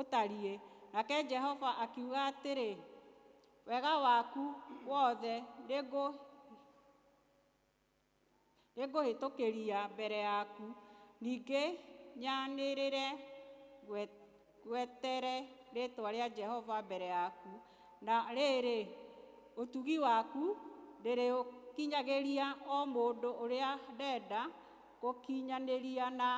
ũtariĩ. Nake Jehova akiuga atĩrĩ, wega waku wothe nĩngũhĩtũkĩria mbere yaku, ningĩ nyanĩrĩre ngwetere rĩĩtwa rĩa Jehova mbere yaku. Na rĩrĩ, ũtugi waku ndĩrĩũkinyagĩria o mũndũ ũrĩa ndenda gũkinyanĩria na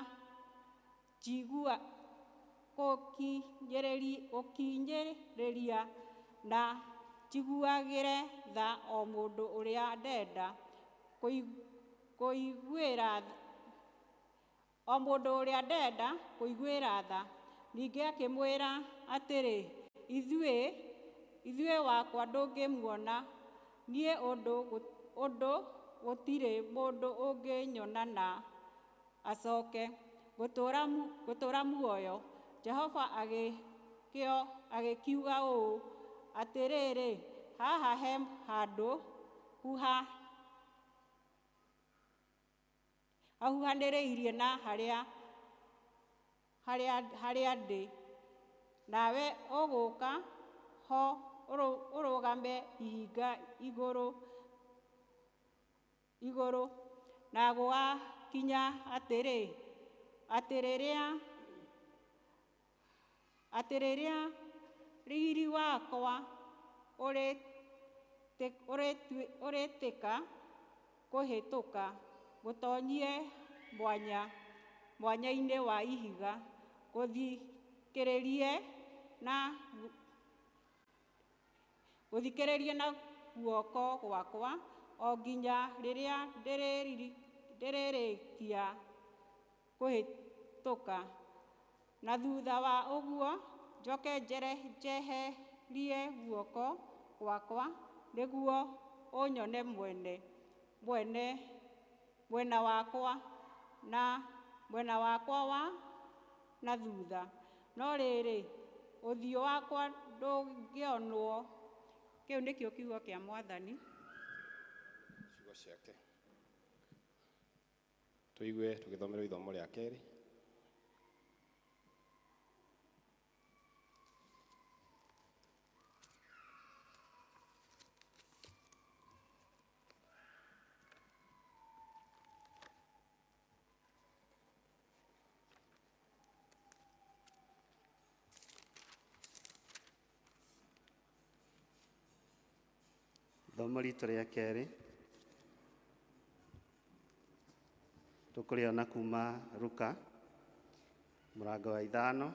gũkinyĩrĩria na njiguagĩre tha o mũndũ ũrĩa ndenda kũiguĩra tha. Ningĩ akĩmwĩra atĩrĩ, ithuĩ wakwa ndũngĩmuona, niĩ ũndũ gũtirĩ mũndũ ũngĩnyona na acoke gũtũũra muoyo. Jehova agĩkiuga ũũ atĩrĩrĩ, haha he handũ hahuhanĩrĩirie na harĩa ndĩ, nawe ũgũũka ho ũrũgame ihinga igũrũ, na gwakinya atĩrĩrĩa riiri wakwa ũrĩtĩka kũhĩtũka, gũtonyie mwanya-inĩ wa ihiga, gũthikĩrĩrie na guoko gwakwa o nginya rĩrĩa ndĩrĩrĩkia kũhĩtũka. Na thutha wa ũguo njoke njeherie guoko gwakwa nĩguo ũnyone mwena wakwa wa na thutha, no rĩrĩ ũthiũ wakwa ndũngĩonwo. Kĩu nĩkĩo kiugo kĩa Mwathani. Ciugo ciake tũigue tũgĩthomerwo ithomo rĩa kerĩ. Ithomo ritũ rĩa kerĩ tũkũrĩona kuma Luka mũrango wa 5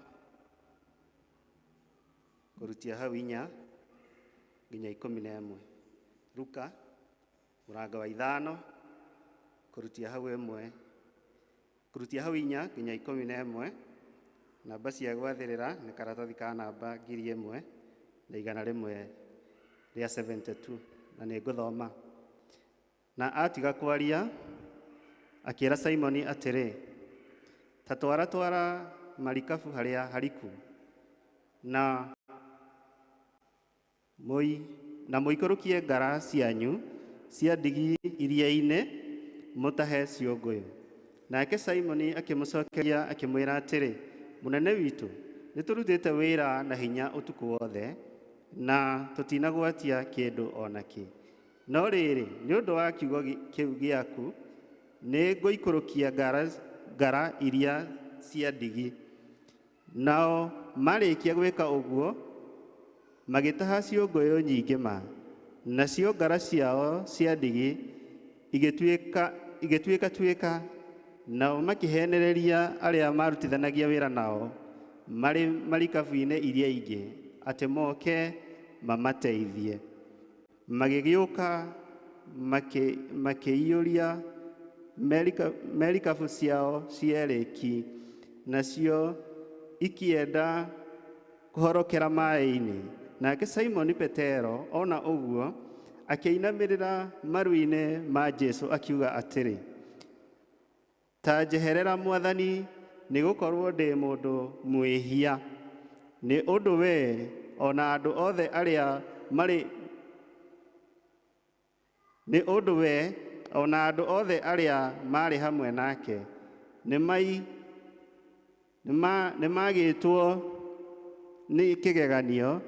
kũrutia hau 4 nginya 11. Luka mũrango wa 5 kũrutia hau 4 nginya 11. Namba cia gwathĩrĩra nĩ karatathi ka namba 1172 na nĩ ngũthoma. Na atiga kwaria akĩĩra Simoni atĩrĩ, ta twara marikabu harĩa hariku na mũikũrũkie ngara cianyu cia ndigi iria-inĩ mũtahe ciũngũyũ. Nake Simoni akĩmũcokeria akĩmwĩra atĩrĩ, mũnene witũ, nĩtũrutĩte wĩra na hinya ũtukũ wothe na tũtinagwatia kĩndũ o nakĩ. No rĩrĩ, nĩ ũndũ wa kiugo kĩu gĩaku nĩ ngũikũrũkia ngara iria cia ndigi. Nao marĩkia gwĩka ũguo magĩtaha ciũngũyũ nyingĩ ma, nacio ngara ciao cia ndigi igĩtuĩka, nao makĩhenereria arĩa marutithanagia wĩra nao marĩ marikabu-inĩ iria ingĩ atĩ moke mamateithie. Magĩgĩũka makĩiyũria merikabu ciao cierĩ nacio ikĩenda kũhorokera maĩ-inĩ. Nake Simoni Petero ona ũguo akĩinamĩrĩra maru-inĩ ma Jesũ akiuga atĩrĩ, ta njeherera Mwathani, nĩ gũkorwo ndĩ mũndũ mwĩhia. Nĩ ũndũ we ona andũ othe arĩa marĩ hamwe nake nĩ magĩtwo nĩ kĩgeganio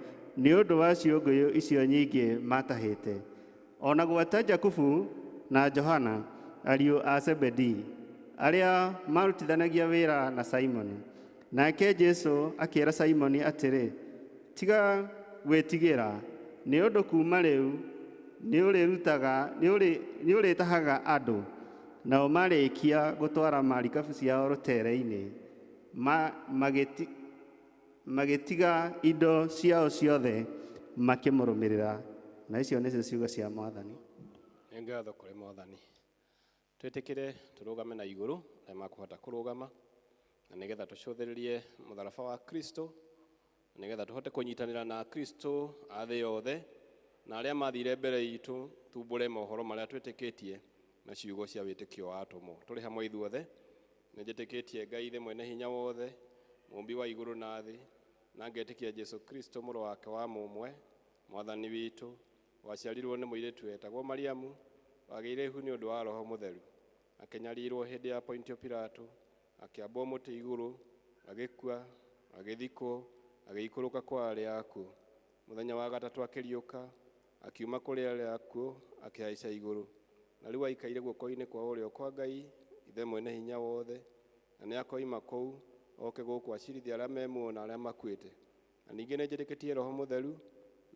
nĩ ũndũ wa ciũngũyũ icio nyingĩ matahĩte. Ona gwata Jakubu na Johana, ariũ a Zebedi, arĩa marutithanagia wĩra na Simoni. Nake Jesũ akĩĩra Simoni atĩrĩ, tiga gwĩtigĩra, nĩ ũndũ kuuma rĩu nĩ ũrĩtahaga andũ. Nao marĩkia gũtwara marikabu ciao rũtere-inĩ, magĩtiga indo ciao ciothe makĩmũrũmĩrĩra. Na icio nĩcio ciugo cia Mwathani. Nĩ ngatho kũrĩ Mwathani. Twĩtĩkĩre tũrũgame na igũrũ arĩa makũhota kũrũgama, na nĩgetha tũcũthĩrĩrie mũtharaba wa Kristo, na nĩgetha tũhote kũnyitanĩra na Kristo athĩ yothe na arĩa mathire mbere itũ, tumbũre mohoro marĩa twĩtĩkĩtie na ciugo cia wĩtĩkio wa atũmwo. Tũrĩ hamwe ithuothe nĩ njĩtĩkĩtie Ngai Ithe Mwene Hinya Wothe, mũmbi wa igũrũ na thĩ, na ngetĩkia Jesũ Kristo mũrũ wake wa mũmwe, Mwathani witũ, waciarirwo nĩ mũirĩtu wetagwo Mariamu, wagĩire ihu nĩ ũndũ wa Roho Mũtheru, akĩnyarirwo hĩndĩ ya Pontio Pilato, akĩambwo mũtĩ igũrũ, agĩkua, agĩthikwo, agĩikũrũka kwa arĩa akuũ. Mũthenya wa gatatũ akĩriũka, akiuma kũrĩ arĩa akuũ, akĩhaica igũrũ. Na rĩu aikaire guoko-inĩ kwa ũrĩo kwa Ngai Ithe Mwene Hinya Wothe, na nĩ akoima kũu oke gũkũ acirithia arĩa me muoyo na arĩa makuĩte. Na ningĩ nĩ njĩtĩkĩtie Roho Mũtheru,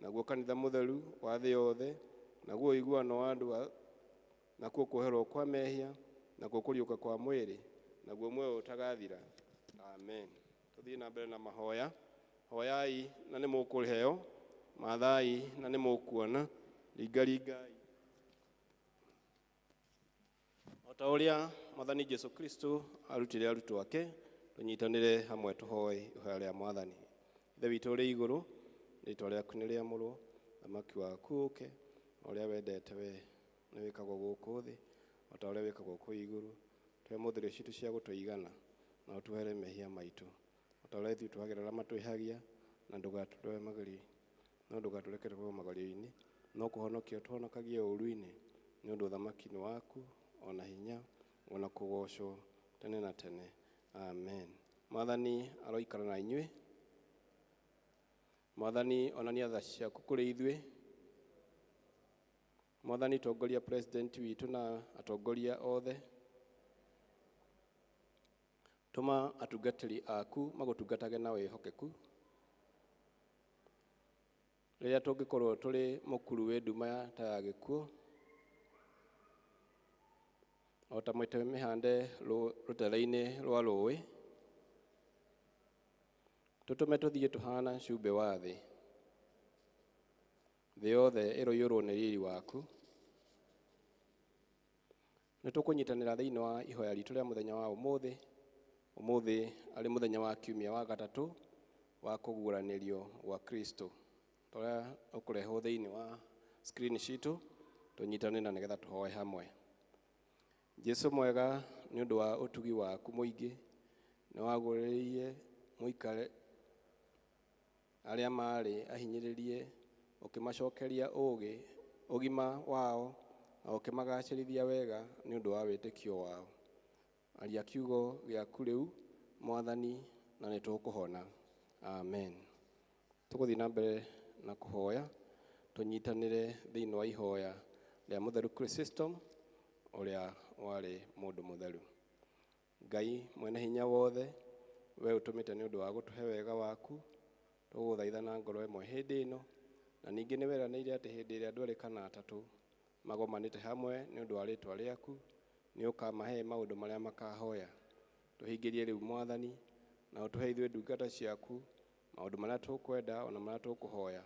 naguo kanitha mũtheru wa thĩ yothe, naguo ũiguano wa andũ, nakuo kuoherwo kwa mehia, nakuo kũriũka kwa mwĩrĩ, naguo muoyo ũtagathira. Amen. Tũthiĩ na mbere na mahoya. Hoyai na nĩ mũkũheo, mathai na nĩ mũkuona, ringaringai. O ta ũrĩa Mwathani Jesũ Kristo arutire arutwo ake, tũnyitanĩre hamwe tũhoe ihoya rĩa Mwathani. Ithe witũ ũrĩ igũrũ, rĩĩtwa rĩaku nĩ rĩamũrwo, thamaki waku ũũke, o ũrĩa wendete we nĩ wĩkagwo gũkũ thĩ, o ta ũrĩa wĩkagwo kũu igũrũ. Tũhe mũthĩrĩ citũ cia gũtũigana, na ũtũhere mehia maitũ, o ta ũrĩa ithuĩ twagĩrĩra matwĩhagia, na ndũgatũtware magerio, no ndũgatũreke tũgwe magerio-inĩ, no kũhonokia ũtũhonokagie ũũru-inĩ, nĩ ũndũ thamaki nĩ waku, ona hinya, ona kũgocwo tene na tene. Amen. Mwathani aroikara na inyuĩ. Mwathani onania tha ciaku kũrĩ ithuĩ. Mwathani tongoria president witũ na atongoria othe. Tũma atungatĩri aku magũtungatage na wĩhokeku. Rĩrĩa tũngĩkorwo tũrĩ mũkuru wĩ nduma ta ya gĩkuũ, o ta maita mĩhande rũtere-inĩ rwa rũĩ, tũtũme tũthiĩ tũhana cumbĩ wa thĩ. Thĩ yothe ĩroiyũrwo nĩ riri waku. Nĩ tũkũnyitanĩra thĩinĩ wa ihoya ritũ rĩa mũthenya wa ũmũthĩ. Ũmũthĩ arĩ mũthenya wa kiumia wa gatatũ wa kũguũranĩrio gwa Kristo. Tũrĩa ũkũrehwo thĩinĩ wa screen citũ, tũnyitanĩre na nĩgetha tũhoe hamwe. Jesũ mwega, nĩ ũndũ wa ũtugi waku mũingĩ, nĩ wagũrĩrĩirie mũikare arĩa marĩ ahinyĩrĩrie, ũkĩmacokeria ũũgĩ, ũgima wao, na ũkĩmagacĩrithia wega nĩ ũndũ wa wĩtĩkio wao. Aria kiugo gĩaku rĩu, Mwathani, na nĩ tũkũhona. Amen. Tũgũthiĩ na mbere na kũhoya, tũnyitanĩre thĩinĩ wa ihoya rĩa mũtheru Chrysostom, ũrĩa warĩ mũndũ mũtheru. Ngai Mwene Hinya Wothe, we ũtũmĩte nĩ ũndũ wa gũtũhe wega waku, tũgũthaitha na ngoro ĩmwe hĩndĩ ĩno, na ningĩ nĩ weranĩire atĩ hĩndĩ ĩrĩa andũ erĩ kana atatũ magomanĩte hamwe nĩ ũndũ wa rĩĩtwa rĩaku, nĩ ũkamahe maũndũ marĩa makahoya. Tũhingĩrie rĩu Mwathani, na ũtũhe ithuĩ ndungata ciaku maũndũ marĩa tũkwenda ona marĩa tũkũhoya,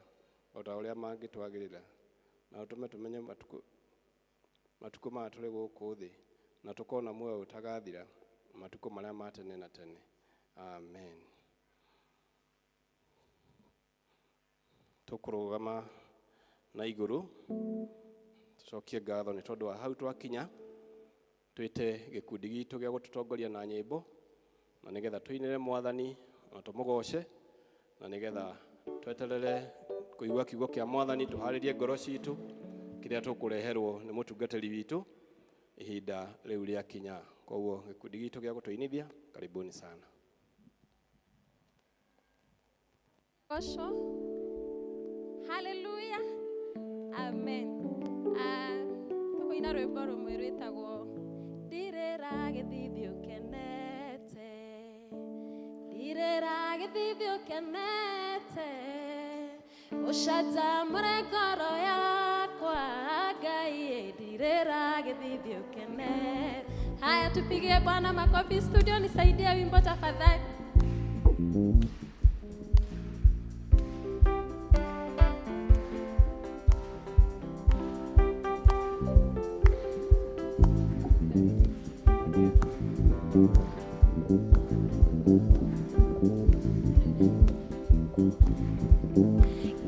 o ta ũrĩa mangĩtwagĩrĩra, na ũtũme tũmenye matukũ maya tũrĩ gũkũ thĩ, na tũkona muoyo ũtagathira, matukũ marĩa ma tene na tene. Amen. Tũkũrũgama na igũrũ, tũcokie ngatho nĩ tondũ wa hau twakinya, twĩte gĩkundi gitũ gĩa gũtũtongoria na nyĩmbo, na nĩgetha tũinĩre Mwathani na tũmũgoce, na nĩgetha tweterere kũigua kiugo kĩa Mwathani, tũharĩrie ngoro citũ kĩrĩa tũkũreherwo nĩ mũtungatĩri witũ ihinda rĩu rĩakinya. Koguo gĩkundi gitũ gĩa gũtũinithia, karibuni sana. Osho. Hallelujah. Amen. Tuko ina rwimbo rumwe rwitagwo ndirira githithio kenete. Ndirira githithio kenete. Ushatamure ngoro yakwa Ngai ndirira githithio kenete. Haya, tupigie Bwana makofi studio, nisaidie wimbo tafadhali.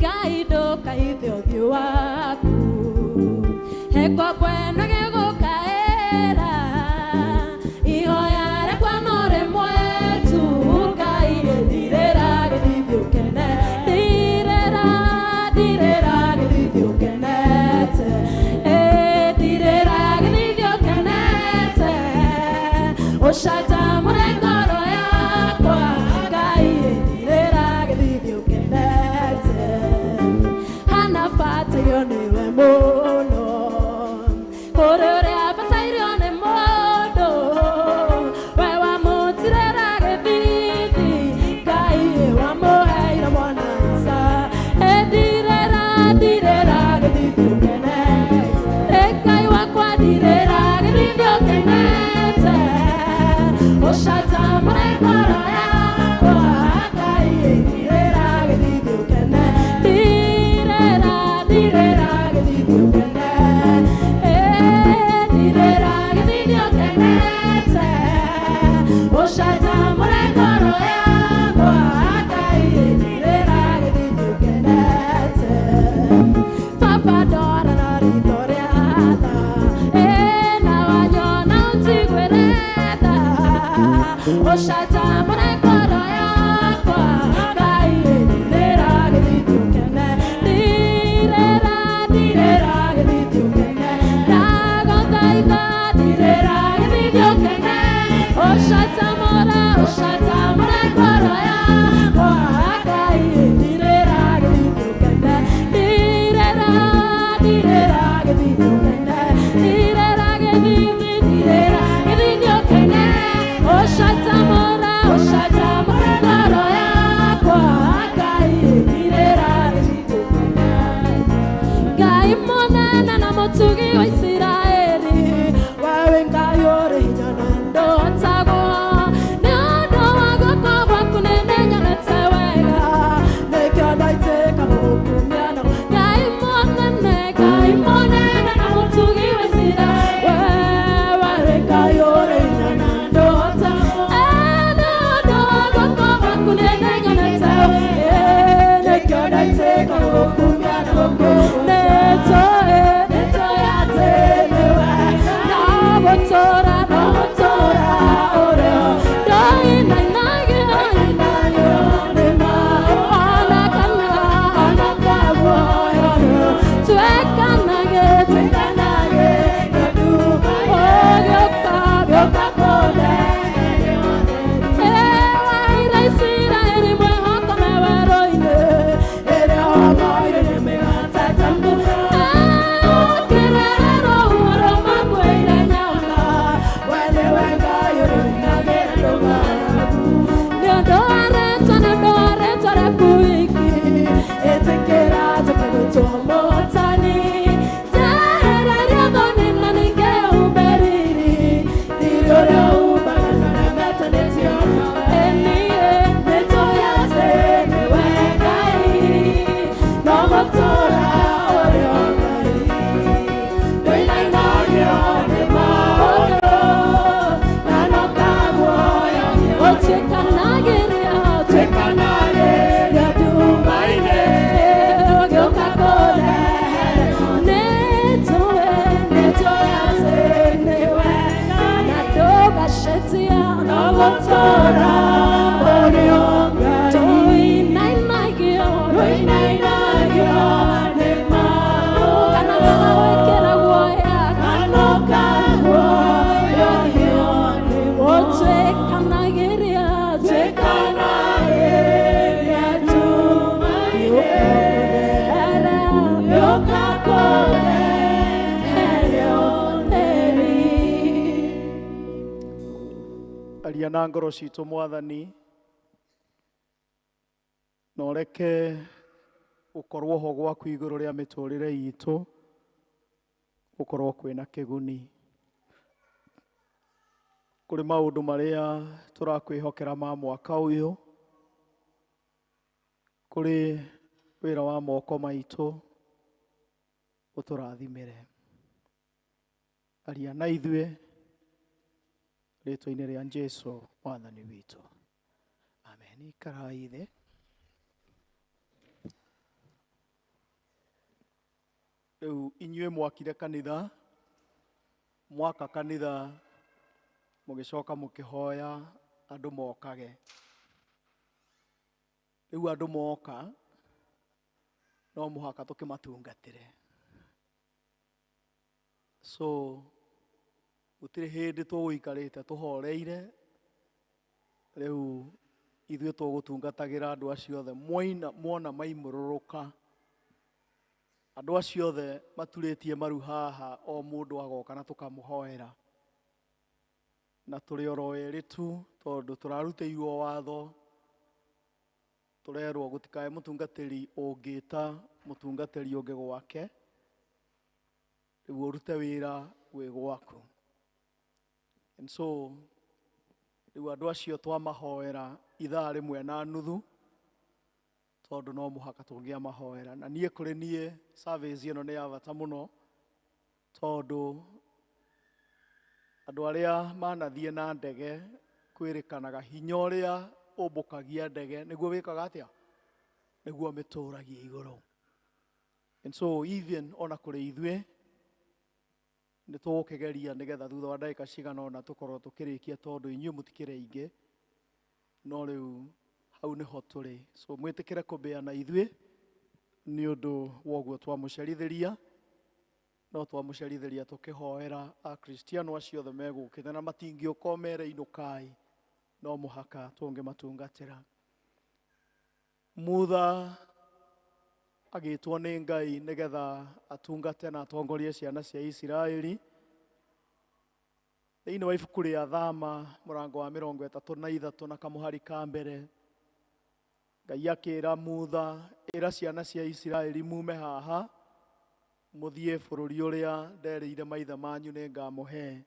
Gaido kaithio thiwaku hekwa bwena gego kaera ihoya rekwa nore mwetu Ngai ndirira githithio kene ndirira githithio kenete ndirira githithio kenete ushata mure ngoro yakwa Ngai ndirira githithio kenete hana patio niwe muno korore apatairio ne modo wewa mutirera githithi Ngai wa muheira mwana isa ndirira githithio kenete Ngai wakwa ndirira githithio kenete ushata mure ngoro yakwa Ngai ndirira githithio kenete ndirira githithio kenete ndirira githithio kenete ushata mure ngoro yakwa Ngai ndirira githithio kenete Papa dora na ritoriana na wanyona utigwereda ushata mure ngoro yakwa Ngai ndirira githithio kenete ndirira githithio kenete ndagothaitha ndirira githithio kenete ushata mure ngoro yakwa Ngai ndirira githithio kenete ndirira githithio kenete ndirira githithio kenete ushata mure ngoro yakwa Ngai ndirira githithio kenete Ngai monene na mutugi wa Isiraeli wewe Ngai uri hinya na ndotagwo nĩ ũndũ wa guoko gwaku nene nyonete wega nĩkĩo ndaitĩka gũkumia na Ngai monene na mutugi wa Isiraeli wewe Ngai uri hinya na ndotagwo nĩ ũndũ wa guoko gwaku nene nyonete nĩkĩo ndaitĩka gũkumia na Tomotani na ngoro citũ Mwathani, na ũreke gũkorwo ho gwaku igũrũ rĩa mĩtũrĩre itũ gũkorwo kwĩna kĩguni. Kũrĩ maũndũ marĩa tũrakwĩhokera ma mwaka ũyũ, kũrĩ wĩra wa moko maitũ, ũtũrathimĩre. Aria na ithuĩ rĩtwa-inĩ rĩa Jesũ Mwathani witũ. Amen. Ikarai thĩ. Rĩu inyuĩ mwakire kanitha, mwaka kanitha mũgĩcoka mũkĩhoya andũ mokage. Rĩu andũ moka, no mũhaka tũkĩmatungatĩre. So, gũtirĩ hĩndĩ tũgũikarĩte tũhoreire, rĩu ithuĩ tũgũtungatagĩra andũ acio othe mwona maimũrũrũka. Andũ acio othe maturĩtie maru haha, o mũndũ agoka na tũkamũhoera. Na tũrĩ oro erĩ tu, tondũ tũrarutĩirwo watho, tũrerwo gũtikae mũtungatĩri ũngĩta mũtungatĩri ũngĩ gwake, rĩu ũrute wĩra wĩ gwaku. And so, rĩu andũ acio twamahoera ithaa rĩmwe na nuthu, tondũ no mũhaka tũngĩamahoera. Na niĩ kũrĩ niĩ service ĩno nĩ ya bata mũno, tondũ andũ arĩa manathiĩ na ndege kwĩrĩkanaga hinya ũrĩa ũmbũkagia ndege nĩguo wĩkaga atĩa? Nĩguo mĩtũragia igũrũ. And so even ona kũrĩ ithuĩ nĩ tũgũkĩgeria nĩgetha thutha wa ndagĩka cigana ũna tũkorwo tũkĩrĩkia, tondũ inyuĩ mũtikĩrĩ aingĩ, no rĩu hau nĩho tũrĩ. So mwĩtĩkĩre kũmbĩana ithuĩ nĩ ũndũ woguo twamũcerithĩria, no twamũcerithĩria tũkĩhoera akristiano acio othe megũkĩte na matingĩũka mere-inũkai, no mũhaka tũngĩmatungatĩra. Mutha agĩtwo nĩ Ngai nĩgetha atungate na atongorie ciana cia Isiraeli. Thĩinĩ wa ibuku rĩa Thama mũrango wa 33 na kamũhari ka mbere, Ngai akĩĩra Mutha, ĩra ciana cia Isiraeli mume haha, mũthiĩ bũrũri ũrĩa nderĩire maithe manyu nĩ ngamũhe.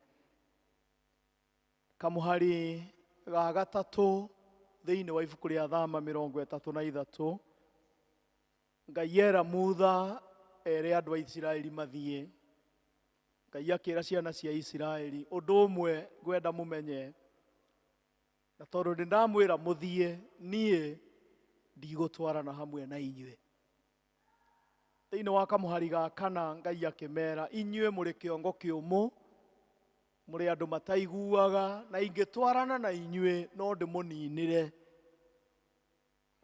Kamũhari ga gatatũ thĩinĩ wa ibuku rĩa Thama 33, Ngai era Mutha ere andũ a Isiraeli mathiĩ. Ngai akĩĩra ciana cia Isiraeli, ũndũ ũmwe ngwenda mũmenye, na tondũ ndĩndamwĩra mũthiĩ, niĩ ndigũtwarana hamwe na inyuĩ. Thĩinĩ wa kamũhari ga kana, Ngai akĩmera, inyuĩ mũrĩ kĩongo kĩũmũ, mũrĩ andũ mataiguaga, na ingĩtwarana na inyuĩ no ndĩmũninĩre.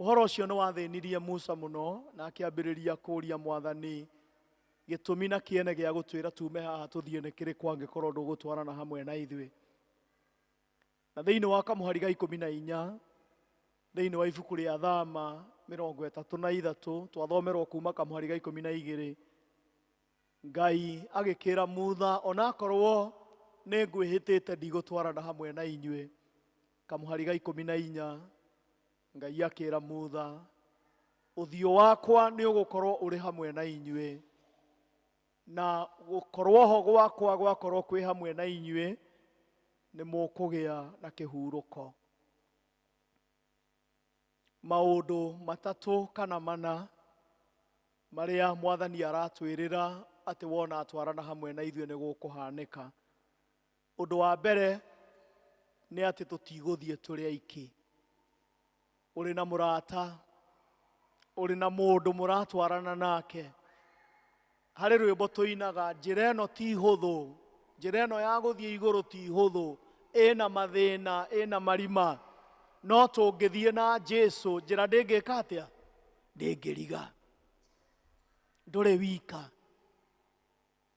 Ũhoro ũcio nĩ wathĩnirie Musa mũno, na akĩambĩrĩria kũũria Mwathani gĩtũmi na kĩene gĩa gũtwĩra tume haha tũthiĩ nĩ kĩrĩkũ angĩkorwo ndũgũtwarana hamwe na ithuĩ. Na thĩinĩ wa kamũhari ga 14 thĩinĩ wa ibuku rĩa Thama 33 twathomerwo kuma kamũhari ga 12, Ngai agĩkĩra Mutha, onakorwo nĩ ngwĩhĩtĩte ndigũtwarana hamwe na inyuĩ. Kamũhari ga 14 Ngai akĩĩra Mutha, ũthiũ wakwa nĩ ũgũkorwo ũrĩ hamwe na inyuĩ, na gũkorwo ho gwakwa gwakorwo kwĩ hamwe na inyuĩ, nĩ mũkũgĩa na kĩhurũko. Maũndũ matatũ kana mana marĩa Mwathani aratwĩrĩra atĩ wona atwarana hamwe na ithuĩ nĩ gũkũhanĩka. Ũndũ wa mbere nĩ atĩ tũtigũthiĩ tũrĩ aiki. Ũrĩ na mũrata, ũrĩ na mũndũ mũratwarana nake. Harĩ rwĩmbo tũinaga, njĩra ĩno ti hũthũ, njĩra ĩno ya gũthiĩ igũrũ ti hũthũ, ĩna mathĩna, ĩna marima, no tũngĩthiĩ na Jesũ njĩra ndĩngĩka atĩa? Ndĩngĩriga. Ndũrĩ wika,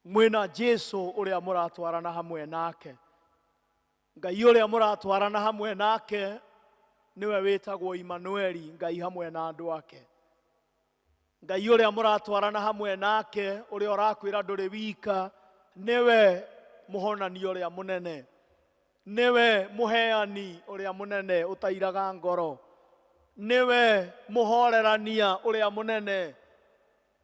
mwĩna Jesũ ũrĩa mũratwarana hamwe nake. Ngai ũrĩa mũratwarana hamwe nake niwe wĩtagwo Immanueli, Ngai hamwe na andũ ake. Ngai ũrĩa mũratwarana hamwe nake, ũrĩa ũrakwĩra ndũrĩ wika, niwe mũhonani ũrĩa mũnene. niwe muheani uria munene utairaga ngoro, niwe muhorerania uria munene,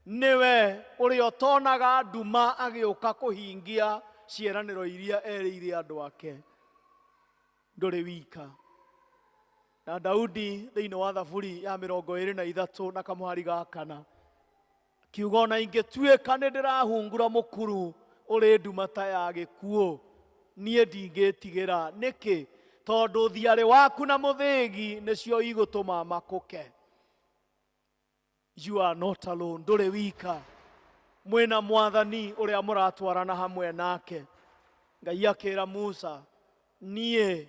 niwe uria utonaga nduma agiuka kuhingia ciĩranĩro iria erĩire andũ ake. Ndũrĩ wika. Na Daudi thĩinĩ wa Thaburi ya 23 na kamũhari ga 4 kiugo na ingĩtuĩka nĩ ndĩrahungura mũkuru ũrĩ nduma ta ya gĩkuũ, niĩ ndingĩtigĩra. Nĩkĩ? Tondũ thiarĩ waku na mũthĩgi nĩcio igũtũma makũke. You are not alone. Ndũrĩ wika. Mwĩna Mwathani ũrĩa mũratwarana hamwe nake. Ngai akĩra Musa, niĩ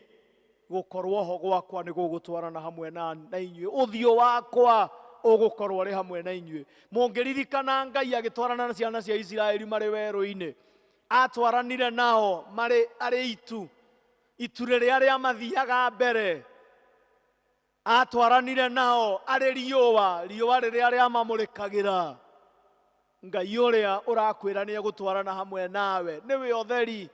gũkorwo ho gwakwa nĩ gũgũtwarana hamwe na inyuĩ. Ũthiũ wakwa ũgũkorwo ũrĩ hamwe na inyuĩ. Mũngĩririkana Ngai agĩtwarana na ciana cia Isiraeli marĩ werũ-inĩ, atwaranire nao marĩ itu rĩrĩa rĩamathiaga mbere. Atwaranire nao arĩ riũa rĩrĩa rĩamamũrĩkagĩra. Ngai ũrĩa ũrakwĩra nĩ egũtwarana hamwe nawe nĩwe ũtheri.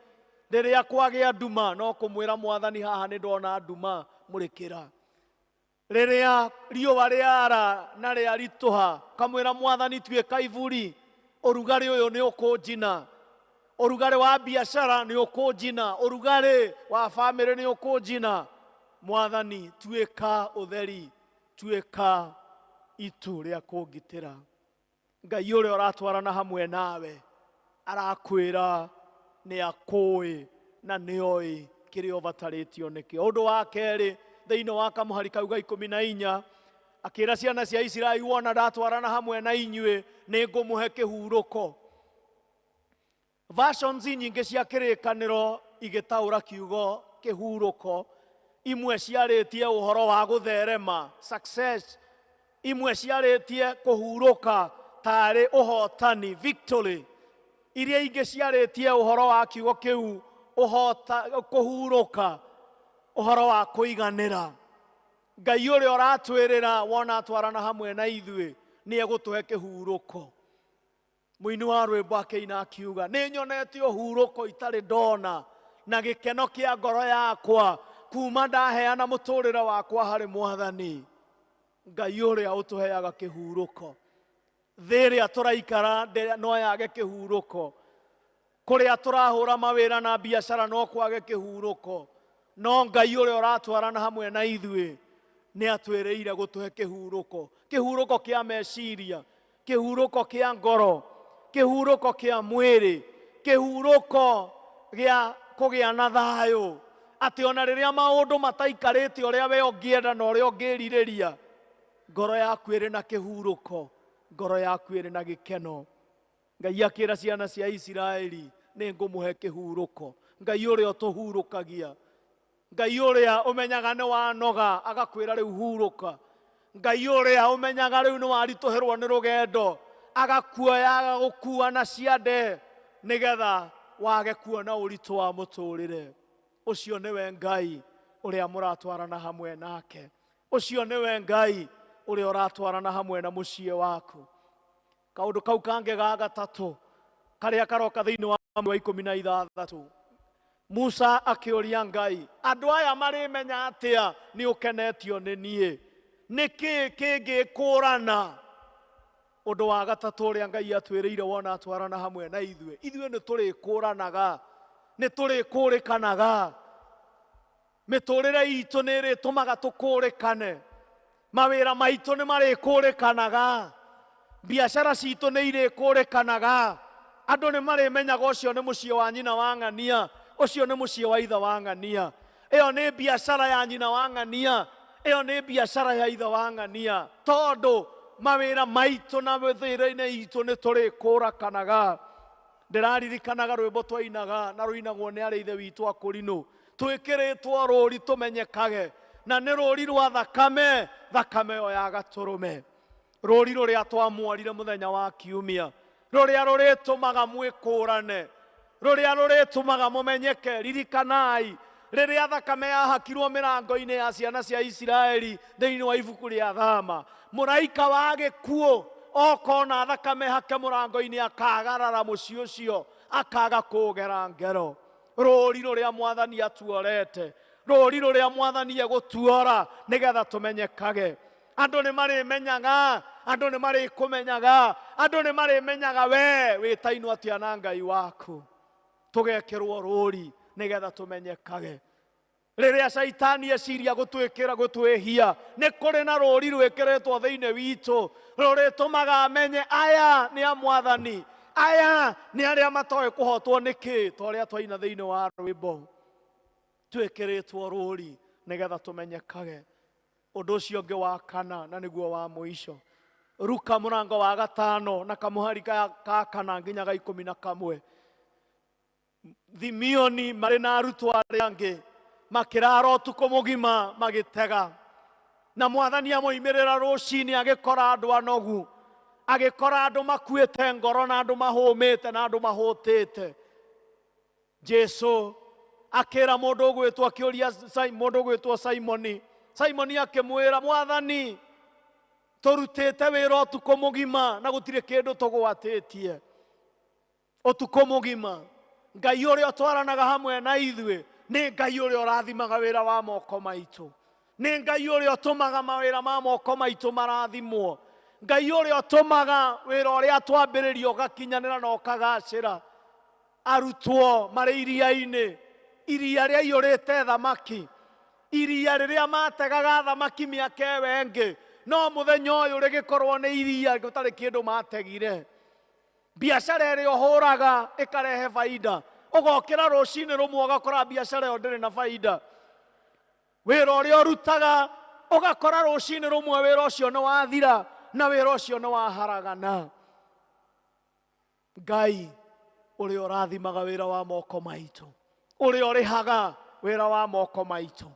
Rĩrĩa kwagĩa nduma no kũmwĩra Mwathani, haha nĩ ndona nduma, mũrĩkĩra. Rĩrĩa riũa rĩara na rĩaritũha, kamwĩra Mwathani, tuĩka iburi, ũrugarĩ ũyũ nĩ ũkũnjina. Ũrugarĩ wa biacara nĩ ũkũnjina, ũrugarĩ wa bamĩrĩ nĩ ũkũnjina. Mwathani, tuĩka ũtheri, tuĩka itu rĩa kũngitĩra. Ngai ũrĩa ũratwarana hamwe nawe arakwĩra nĩ akũĩ na nĩ oĩ kĩrĩa ũbatarĩtio nĩkĩo. Ũndũ wa kerĩ, thĩinĩ wa kamũhari kau ga 14 akĩra ciana cia Isiraeli, wona ndatwarana hamwe na inyuĩ nĩ ngũmũhe kĩhurũko. Versions nyingĩ cia kĩrĩkanĩro igĩtaũra kiugo kĩhurũko. Imwe ciarĩtie ũhoro wa gũtherema, success. Imwe ciarĩtie kũhurũka tarĩ ũhotani, victory. Iria ingĩ ciarĩtie ũhoro wa kiugo kĩu kũhurũka, ũhoro wa kũiganĩra. Ngai ũrĩa ũratwĩrĩra wona atwarana hamwe na ithuĩ nĩ egũtũhe kĩhurũko. Mũini wa rwĩmbo akĩina akiuga, nĩ nyonete ũhurũko itarĩ ndona na gĩkeno kĩa ngoro yakwa kuma ndaheana mũtũrĩre wakwa harĩ Mwathani. Ngai ũrĩa ũtũheaga kĩhurũko. Thĩ ĩrĩa tũraikara no yage kĩhurũko. Kũrĩa tũrahũra mawĩra na biacara no kwage kĩhurũko. No Ngai ũrĩa ũratwarana hamwe na ithuĩ nĩ atwĩrĩire gũtũhe kĩhurũko. Kĩhurũko kĩa meciria, kĩhurũko kĩa ngoro, kĩhurũko kĩa mwĩrĩ, kĩhurũko gĩa kũgĩa na thayũ. Atĩ ona rĩrĩa maũndũ mataikarĩte ũrĩa we ũngĩenda na ũrĩa ũngĩrirĩria, ngoro yaku ĩrĩ na kĩhurũko, ngoro yaku ĩrĩ na gĩkeno. Ngai akĩra ciana cia Isiraeli, nĩ ngũmũhe kĩhurũko. Ngai ũrĩa ũtũhurũkagia, Ngai ũrĩa ũmenyaga nĩ wanoga agakwĩra rĩu hurũka. Ngai ũrĩa ũmenyaga rĩu nĩ waritũhĩrwo nĩ rũgendo agakuoya agagũkua na ciande nĩgetha wage kuona ũritũ wa mũtũrĩre. Ũcio nĩwe Ngai ũrĩa mũratwarana hamwe nake. Ũcio nĩwe Ngai ũrĩa ũratwarana hamwe na mũciĩ waku. Kaũndũ kau kangĩ ga gatatũ karĩa karoka thĩinĩ wa 16, Musa akĩũria Ngai, andũ aya marĩmenya atĩa nĩ ũkenetio nĩ niĩ? Nĩkĩ kĩngĩkũrana? Ũndũ wa gatatũ ũrĩa Ngai atwĩrĩire wona atwarana hamwe na ithuĩ, ithuĩ nĩ tũrĩkũranaga, nĩ tũrĩkũrĩkanaga. Mĩtũrĩre itũ nĩ ĩrĩtũmaga tũkũrĩkane. Mawĩra maitũ nĩ marĩkũrĩkanaga. Biacara citũ nĩ irĩkũrĩkanaga. Andũ nĩ marĩmenyaga ũcio nĩ mũciĩ wa nyina wa ng'ania, ũcio nĩ mũciĩ wa ithe wa ng'ania. Ĩyo nĩ biacara ya nyina wa ng'ania, ĩyo nĩ biacara ya ithe wa ng'ania. Tondũ mawĩra maitũ na mĩthiĩre-inĩ itũ nĩ tũrĩkũrĩkanaga. Ndĩraririkanaga rwĩmbo twainaga na rũinagwo nĩ arĩ ithe witũ Akũrinũ, twĩkĩrĩtwo rũũri tũmenyekage, na nĩ rũũri rwa thakame, thakame ĩyo ya Gatũrũme. Rũũri rũrĩa twamwarire mũthenya wa Kiumia, rũrĩa rũrĩtũmaga mwĩkũrane, rũrĩa rũrĩtũmaga mũmenyeke. Ririkanai rĩrĩa thakame yahakirwo mĩrango-inĩ ya ciana cia Isiraeli thĩinĩ wa ibuku rĩa Thama, mũraika wa gĩkuũ okona thakame hake mũrango-inĩ akagarara mũciĩ ũcio, akaga kũũgera ngero. rũũri rũrĩa mwathani atuorete, rũũri rũrĩa mwathani egũtuora nĩgetha tũmenyekage. Andũ nĩ marĩmenyaga, andũ nĩ marĩkũmenyaga, andũ nĩ marĩmenyaga we wĩtainwo atĩa na Ngai waku. Tũgekĩrwo rũũri nĩgetha tũmenyekage. Rĩrĩa Shaitani eciria gũtwĩkĩra gũtwĩhia, nĩ kũrĩ na rũũri rwĩkĩrĩtwo thĩinĩ witũ rũrĩtũmaga amenye aya nĩ a mwathani, aya nĩ arĩa matoĩ kũhotwo nĩkĩ, ta ũrĩa twaina thĩinĩ wa rwĩmbo. Twĩkĩrĩtwo rũũri nĩgetha tũmenyekage. Ũndũ ũcio ũngĩ wa kana na nĩguo wa mũico, Luka mũrango wa 5 na kamũhari ka 4 nginya ga 11. Thimioni marĩ na arutwo arĩa angĩ makĩrara ũtukũ mũgima magĩtega, na mwathani amoimĩrĩra rũcinĩ agĩkora andũ anogu, agĩkora andũ makuĩte ngoro na andũ mahũmĩte na andũ mahũtĩte. Jesu akĩra mũndũ ũgwĩtwo, akĩũria mũndũ ũgwĩtwo Simoni. Simoni akĩmwĩra, mwathani, tũrutĩte wĩra ũtukũ mũgima na gũtirĩ kĩndũ tũgwatĩtie. Ũtukũ mũgima. Ngai ũrĩa ũtwaranaga hamwe na ithuĩ nĩ Ngai ũrĩa ũrathimaga wĩra wa moko maitũ. Nĩ Ngai ũrĩa ũtũmaga mawĩra ma moko maitũ marathimwo. Ngai ũrĩa ũtũmaga wĩra ũrĩa twambĩrĩria ũgakinyanĩra na ũkagacĩra. Arutwo marĩ iria-inĩ, iria rĩa iyũrĩte thamaki, iria rĩrĩa mategaga thamaki mĩaka ĩyo ĩngĩ, no mũthenya ũyũ rĩgĩkorwo nĩ iria gũtarĩ kĩndũ mategire. Biacara ĩrĩa ũhũraga ĩkarehe baida, ũgokĩra rũcinĩ rũmwe ũgakora biacara ĩyo ndĩrĩ na baida. Wĩra ũrĩa ũrutaga ũgakora rũcinĩ rũmwe wĩra ũcio nĩ wathira na wĩra ũcio nĩ waharagana. Ngai ũrĩa ũrathimaga wĩra wa moko maitũ, ũrĩa ũrĩhaga wĩra wa moko maitũ,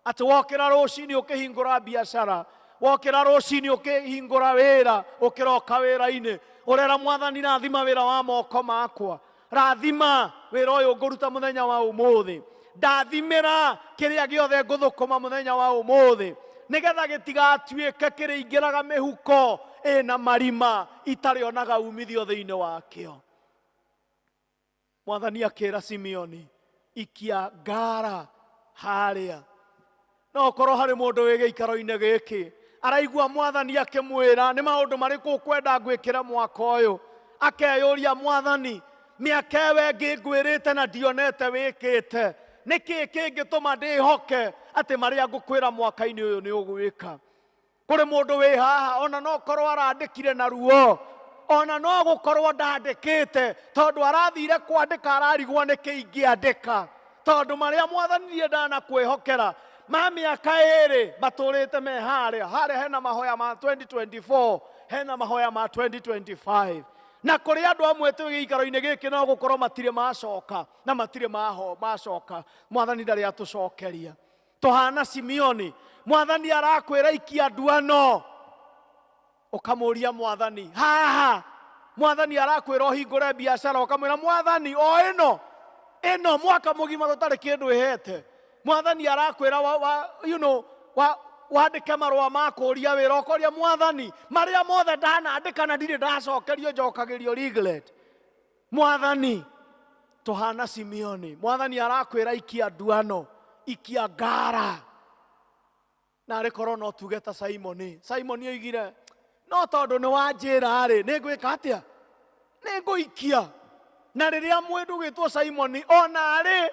atĩ wokĩra rũcinĩ ũkĩhingũra biacara, wokĩra rũcinĩ ũkĩhingũra wĩra, ũkĩroka wĩra-inĩ, ũrera mwathani, rathima wĩra wa moko makwa, rathima wĩra ũyũ ngũruta mũthenya wa ũmũthĩ, ndathimĩra kĩrĩa gĩothe ngũthũkũma mũthenya wa ũmũthĩ, nĩgetha gĩtigatuĩke kĩrĩingĩraga mĩhuko ĩna marima itarĩ onaga umithio thĩinĩ wakĩo. Mwathani akĩra Simeoni, ikia ngara harĩa. No korwo harĩ mũndũ wĩ gĩikaro-inĩ gĩkĩ araigua mwathani akĩmwĩra nĩ maũndũ marĩkũ ũkwenda ngwĩkĩra mwaka ũyũ, akeyũria mwathani, mĩaka ĩyo ĩngĩ ngwĩrĩte na ndionete wĩkĩte, nĩkĩ kĩngĩtũma ndĩhoke atĩ marĩa ngũkwĩra mwaka-inĩ ũyũ nĩ ũgwĩka? Kũrĩ mũndũ wĩ haha ona no korwo arandĩkire na ruo, ona no gũkorwo ndandĩkĩte tondũ arathire kwandĩka ararigwo nĩkĩ ingĩandĩka, tondũ marĩa mwathani ndanakwĩhokera ma mĩaka ĩrĩ matũrĩte me harĩa hena mahoya ma 2024, hena mahoya ma 2025. Na kũrĩ andũ amwe twĩ gĩikaro-inĩ gĩkĩ no gũkorwo matirĩ macoka na matirĩ macoka, mwathani ndarĩ atũcokeria. Tũhana Simeoni, mwathani arakwĩra ikia nduano, ũkamũria mwathani haha, mwathani arakwĩra ũhingũre biacara, ũkamwĩra mwathani o ĩno mwaka mũgima tũtarĩ kĩndũ ĩhete. Mwathani arakwĩra wandĩke marũa ma kũũria wĩra, ũkoria mwathani marĩa mothe ndanandĩka na ndirĩ ndacokerio njokagĩrio regret. Mwathani, tũhana Simeoni, mwathani arakwĩra ikia nduano, ikia ngara. Na arĩ korwo no tuge ta Simoni oigire, no tondũ nĩ wanjĩra-rĩ, nĩ ngwĩka atĩa? Nĩ ngũikia. Na rĩrĩa mũndũ gwĩtwo Simoni ona arĩ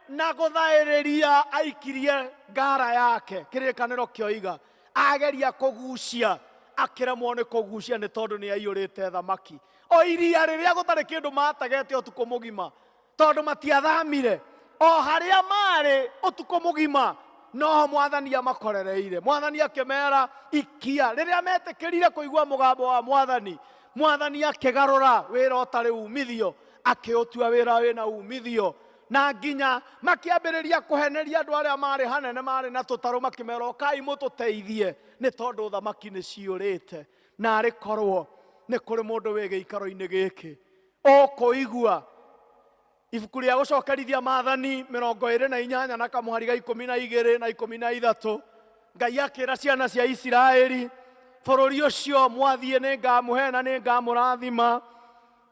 na gũthaĩrĩria aikirie ngara yake, kĩrĩkanĩro kĩoiga ageria kũgucia, akĩremwo nĩ kũgucia nĩ tondũ nĩ aiyũrĩte thamaki. O iria rĩrĩa gũtarĩ kĩndũ mategete ũtukũ mũgima, tondũ matiathamire, o harĩa marĩ ũtukũ mũgima no mwathani amakorereire. Mwathani akĩmera ikia. Rĩrĩa metĩkĩrire kũigua mũgambo wa mwathani, mwathani akĩgarũra wĩra ũtarĩ umithio, akĩũtua wĩra wĩna umithio, na nginya makĩambĩrĩria kũheneria andũ arĩa marĩ hanene marĩ na tũtarũ, makĩmera ũkai mũtũteithie nĩ tondũ thamaki nĩ ciũrĩte. Na arĩ korwo nĩ kũrĩ mũndũ wĩ gĩikaro-inĩ gĩkĩ ũkũigua ibuku rĩa gũcokerithia maathani 28 na kamũhari ga 12 na 13, Ngai akĩra ciana cia Isiraeli, bũrũri ũcio mwathiĩ nĩ ngamũhe na nĩ ngamũrathima,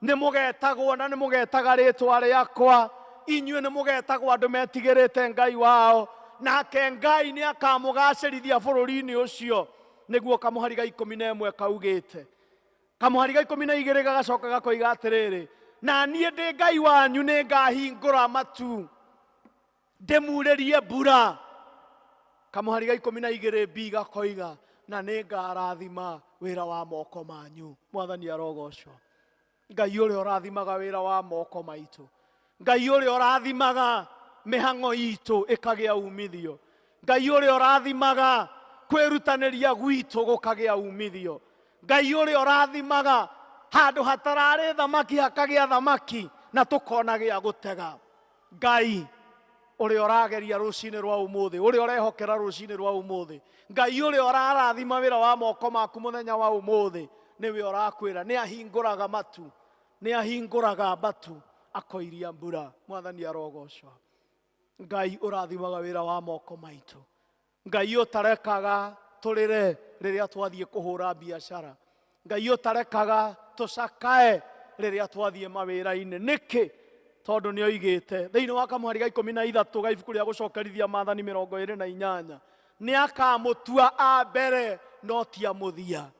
nĩ mũgetagwo na nĩ mũgetaga rĩĩtwa rĩakwa, inyuĩ nĩ mũgetagwo andũ metigĩrĩte Ngai wao, nake Ngai nĩ akamũgacĩrithia bũrũri-inĩ ũcio, nĩguo kamũhari ga 11 kaugĩte. Kamũhari ga 12 gagacoka gakoiga atĩrĩrĩ, na niĩ ndĩ Ngai wanyu nĩ ngahingũra matu ndĩmurĩrie mbura. Kamũhari ga 12b gakoiga, na nĩ ngarathima wĩra wa moko manyu. Mwathani arogocwo. Ngai ũrĩa ũrathimaga wĩra wa moko maitũ, Ngai ũrĩa ũrathimaga mĩhang'o itũ ĩkagĩa umithio, Ngai ũrĩa ũrathimaga kwĩrutanĩria gwitũ gũkagĩa umithio, Ngai ũrĩa ũrathimaga handũ hatararĩ thamaki hakagĩa thamaki na tũkona gĩa gũtega. Ngai ũrĩa ũrageria rũcinĩ rwa ũmũthĩ, ũrĩa ũrehokera rũcinĩ rwa ũmũthĩ, Ngai ũrĩa ũrarathima wĩra wa moko maku mũthenya wa ũmũthĩ, nĩwe ũrakwĩra nĩ ahingũraga matu, nĩ ahingũraga matu akoiria mbura. Mwathani arogocwo. Ngai ũrathimaga wĩra wa moko maitũ, Ngai ũtarekaga tũrĩre rĩrĩa twathiĩ kũhũra biacara, Ngai ũtarekaga tũcakae rĩrĩa twathiĩ mawĩra-inĩ. Nĩkĩ? Tondũ nĩ oigĩte thĩinĩ wa kamũhari ga 13 ga ibuku rĩa gũcokerithia Maathani 28, nĩ akamũtua a mbere no ti a mũthia.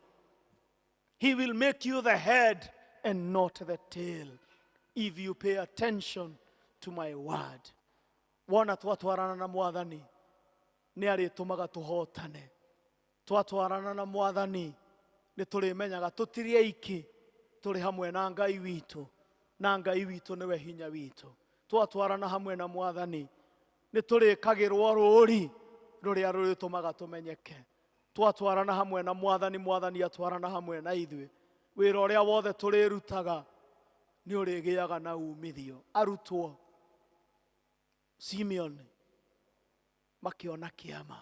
He will make you the head and not the tail if you pay attention to my word. Wona twatwarana na Mwathani nĩ arĩtũmaga tũhotane. Twatwarana na Mwathani nĩ tũrĩmenyaga tũtirĩ aiki, tũrĩ hamwe na Ngai witũ, na Ngai witũ nĩwe hinya witũ. Twatwarana hamwe na Mwathani nĩ tũrĩkagĩrwo rũũri rũrĩa rũrĩtũmaga tũmenyeke. Twatwarana hamwe na Mwathani, Mwathani atwarana hamwe na ithuĩ, wĩra ũrĩa wothe tũrĩrutaga nĩ ũrĩgĩaga na umithio. Arutwo Simeon makĩona kĩama,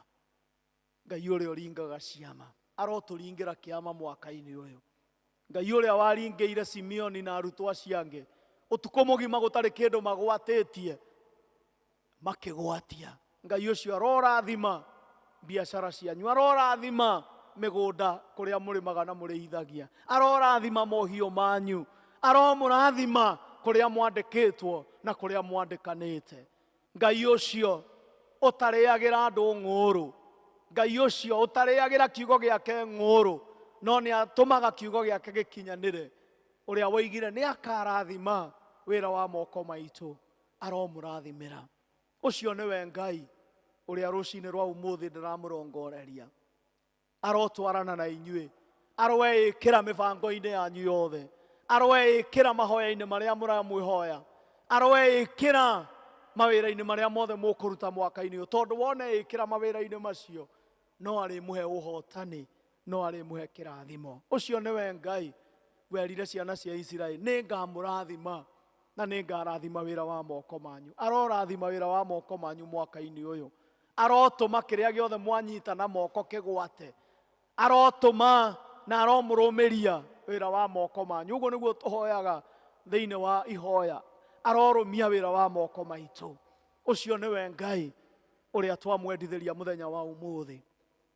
Ngai ũrĩa ũringaga ciama arotũringĩra kĩama mwaka-inĩ ũyũ. Ngai ũrĩa waringĩire Simeon na arutwo acio angĩ ũtukũ mũgima gũtarĩ kĩndũ magwatĩtie, makĩgwatia. Ngai ũcio arorathima biacara cianyu, arorathima mĩgũnda kũrĩa mũrĩmaga na mũrĩithagia, arorathima mohiũ manyu, aromũrathima kũrĩa mwandĩkĩtwo na kũrĩa mwandĩkanĩte. Ngai ũcio ũtarĩagĩra andũ ng'ũrũ, Ngai ũcio ũtarĩagĩra kiugo gĩake ng'ũrũ, no nĩ atũmaga kiugo gĩake gĩkinyanĩre. Ũrĩa woigire nĩ akarathima wĩra wa moko maitũ, aromũrathimĩra. Ũcio nĩwe Ngai ũrĩa rũcinĩ rwa ũmũthĩ ndĩramũrongoreria. Arotwarana na inyuĩ, aroeĩkĩra mĩbango-inĩ yanyu yothe, aroeĩkĩra mahoya-inĩ marĩa mũramwĩhoya, aroeĩkĩra mawĩra-inĩ marĩa mothe mũkũruta mwaka-inĩ ũyũ. Tondũ wona ĩkĩra mawĩra-inĩ macio, no arĩmũhe ũhotani, no arĩmũhe kĩrathimo. Ũcio nĩwe Ngai werire ciana cia Isiraeli, nĩ ngamũrathima na nĩ ngarathima wĩra wa moko manyu. Arorathima wĩra wa moko manyu mwaka-inĩ ũyũ, arotũma kĩrĩa gĩothe mwanyita na moko kĩgwate, arotũma na aromũrũmĩria wĩra wa moko manyu. Ũguo nĩguo tũhoyaga thĩinĩ wa ihoya, arorũmia wĩra wa moko maitũ. Ũcio nĩwe Ngai ũrĩa twamwendithĩria mũthenya wa ũmũthĩ,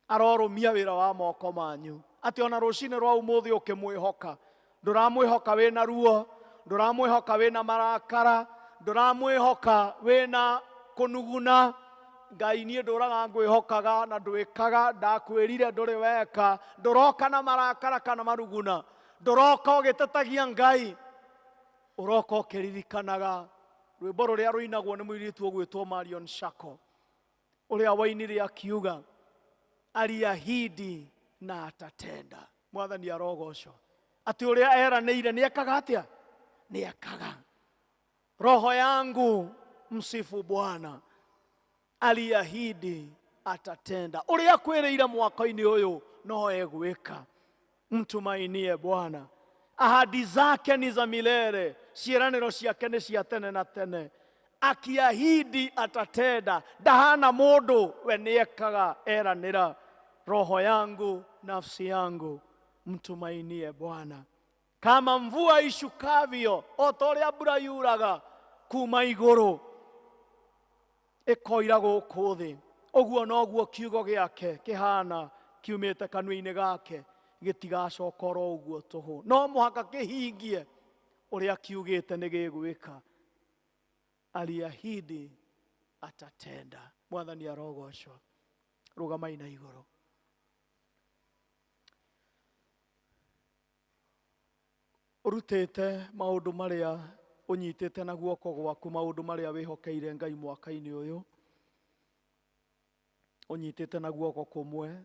arorũmia wĩra wa moko manyu. Atĩ ona rũcinĩ rwa ũmũthĩ ũkĩmwĩhoka, ndũramwĩhoka wĩna ruo, ndũramwĩhoka wĩna marakara, ndũramwĩhoka wĩna kũnuguna. Ngai niĩ ndũraga ngwĩhokaga na ndwĩkaga, ndakwĩrire ndũrĩ weka. Ndũroka na marakara kana maruguna, ndũroka ũgĩtetagia Ngai, ũroka ũkĩririkanaga rwĩmbo rũrĩa rũinagwo nĩ mũirĩtu ũgwĩtwo Marion Shako, ũrĩa wainire akiuga aliahidi na atatenda. Mwathani arogocwo. Atĩ ũrĩa eranĩire nĩekaga atĩa? Nĩekaga. Roho yangu msifu Bwana, aliahidi atatenda. Ũrĩa kwĩrĩire mwaka-inĩ ũyũ no egwĩka. Mtumainie Bwana, ahadi zake ni za milele, ciĩranĩro ciake nĩ cia tene na tene. Akiahidi atatenda, ndahana mũndũ, we nĩekaga, eranĩra. Roho yangu, nafsi yangu, mtumainie Bwana. Kama mvua ishukavyo, o ta ũrĩa mbura yuraga kuma igũrũ ĩkoira gũkũ thĩ, ũguo noguo kiugo gĩake kĩhana kiumĩte kanua-inĩ gake, gĩtigacoka oro ũguo tũhũ, no mũhaka kĩhingie ũrĩa kiugĩte nĩ gĩgwĩka. aliahidi atatenda. Mwathani arogocwo. Rugamai na iguru. Urutete maundu maria unyitete na guoko gwaku, maundu maria wihokeire Ngai mwaka-ini uyu. Unyitete na guoko kumwe,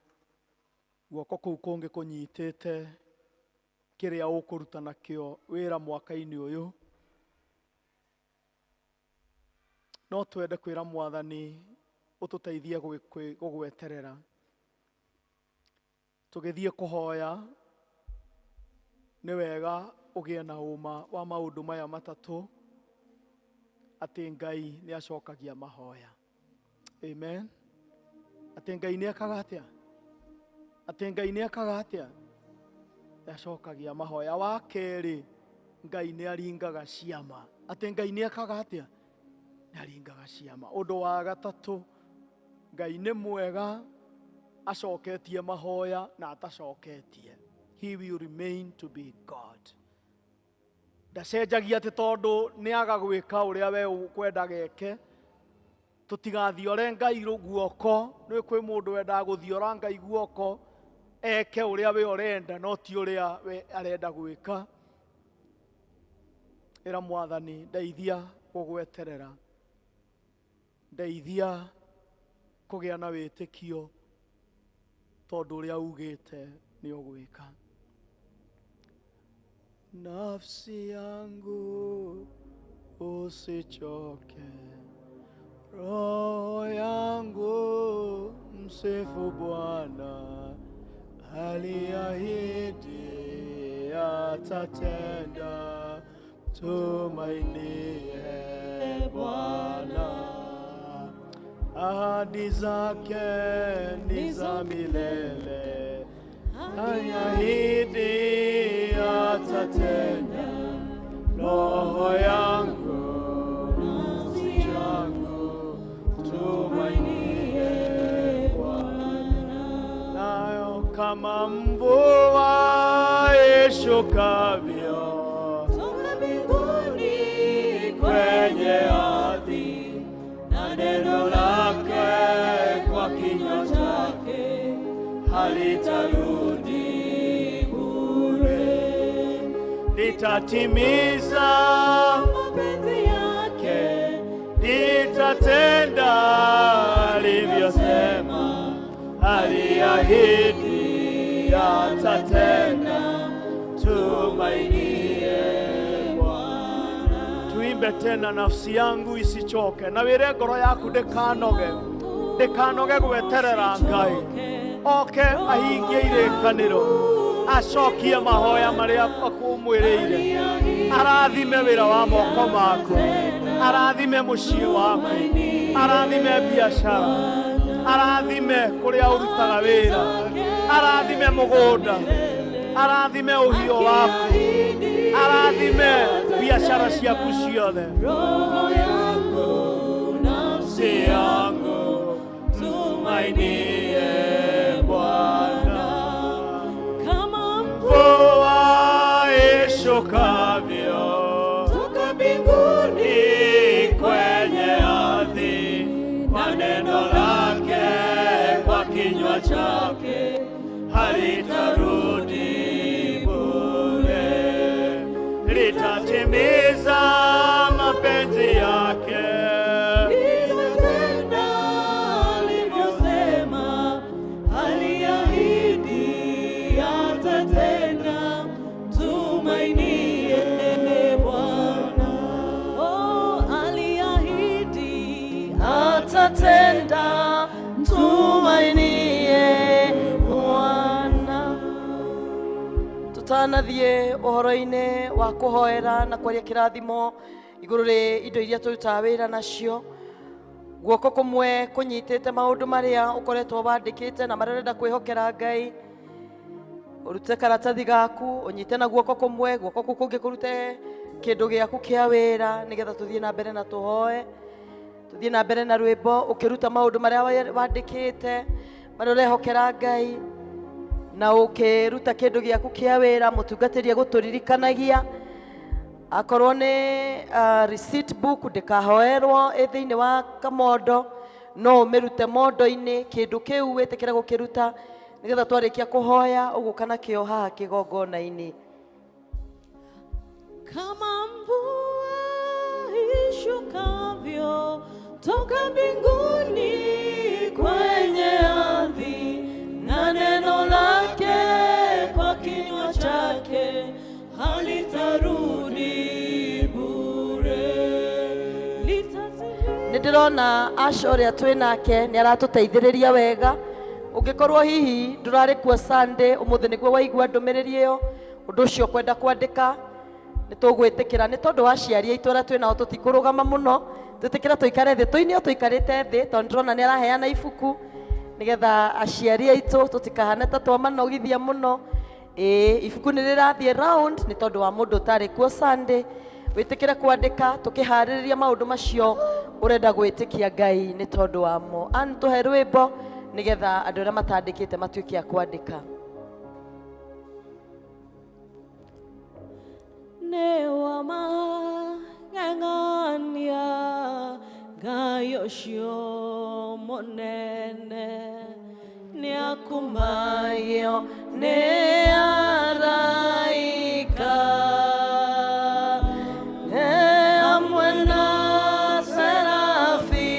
guoko kuu kungi kunyitete kiria ukuruta nakio wira mwaka-ini uyu. No twende kwira Mwathani ututeithie gugweterera. Tugithie kuhoya ni wega ugie na uma wa maundu maya matatu, ati Ngai ni acokagia mahoya. Amen. Ati Ngai ni ekaga atia? Ati Ngai ni ekaga atia? Ni acokagia mahoya. Wa keri, Ngai ni aringaga ciama. Ati Ngai ni ekaga atia? Ni aringaga ciama. Undu wa gatatu, Ngai ni mwega, acoketie mahoya na atacoketie. He will remain to be God. Ndacenjagia ati tondu ni aga gwika uria we ukwenda geke. Tutigathiore Ngai guoko. Ni kwi mundu wenda guthiora Ngai guoko eke uria we urenda, no ti uria we arenda gwika. Ira Mwathani, ndeithia gugweterera. Ndeithia kugia na witikio tondu uria ugite ni ugwika. Nafsi yangu usichoke, roho yangu msifu Bwana. Aliahidi atatenda, tumainie Bwana. Ahadi zake ni za milele, aliahidi atatenda. Roho yangu, nafsi yangu, tumainie Bwana. Nayo kama mvua ishukavyo toka mbinguni kwenye ardhi, na neno lake kwa kinywa chake halitarudi bure, litatimiza mapenzi yake, litatenda alivyosema. Aliahidi atatenda, tumainie Bwana. Tuimbe tena, nafsi yangu isichoke, na wire ngoro yaku ndikanoge, ndikanoge gweterera Ngai oke ahingie irikaniro, acokie mahoya maria akumwiriire, arathime wira wa moko maku, arathime mucii waku, arathime biashara, arathime kuria urutaga wira, arathime mugunda, arathime uhio waku, arathime biashara ciaku ciothe. Roho yangu, nafsi yangu, tumainie Bwana. Kama mvua ishukavyo toka mbinguni kwenye ardhi, kwa neno lake kwa kinywa chake halitarudi bure, litatimiza mapenzi yake, litatenda alivyosema. Aliahidi atatenda, tumainie Bwana. Oh, aliahidi atatenda, tumainie Bwana. Tutanathie uhoro-ini wa kuhoera na kwaria kirathimo iguru ri indo iria turutaga wira nacio. Guoko kumwe kunyitite maundu maria ukoretwo wandikite na maria urenda kwihokera Ngai. Urute karatathi gaku, unyite na guoko kumwe, guoko kungi kurute kindu giaku kia wira, nigetha tuthie na mbere na tuhoe. Tuthie na mbere na rwimbo ukiruta maundu maria wandikite maria urehokera Ngai, na ukiruta kindu giaku kia wira. Mutungatiri guturirikanagia akorwo nĩ receipt book ndĩkahoerwo ĩ thĩinĩ wa kamondo, no ũmĩrute mondo-inĩ, kĩndũ kĩu wĩtĩkĩre gũkĩruta nĩgetha twarĩkia kũhoya ũgũka nakĩo haha kĩgongona-inĩ. Kama mvua ishukavyo toka mbinguni kwenye ardhi, na neno lake kwa kinywa chake halitarudi bure. Nĩ ndĩrona Asha ũrĩa twĩ nake nĩ aratũteithĩrĩria wega. Ũngĩkorwo hihi ndũrarĩ kuo Sunday ũmũthĩ nĩguo waigua ndũmĩrĩri ĩyo, ũndũ ũcio kwenda kwandĩka, nĩ tũgwĩtĩkĩra nĩ tondũ wa aciari aitũ arĩa twĩ nao tũtikũrũgama mũno, twĩtĩkĩra tũikare thĩ, tũinio tũikarĩte thĩ tondũ ndĩrona nĩ araheana ibuku nĩgetha aciari aitũ tũtikahane ta twamanogithia mũno. Ibuku nĩ rĩrathiĩ round nĩ tondũ wa mũndũ ũtarĩ kuo Sunday. Wĩtĩkĩre kwandĩka tũkĩharĩrĩria maũndũ macio ũrenda gwĩtĩkia Ngai nĩ tondũ wamo. Ann, tũhe rwĩmbo nĩgetha andũ arĩa matandĩkĩte matuĩke a kwandĩka. Nĩ wa magegania Ngai ũcio mũnene, nĩ akumagio nĩ araika hamwe na serafi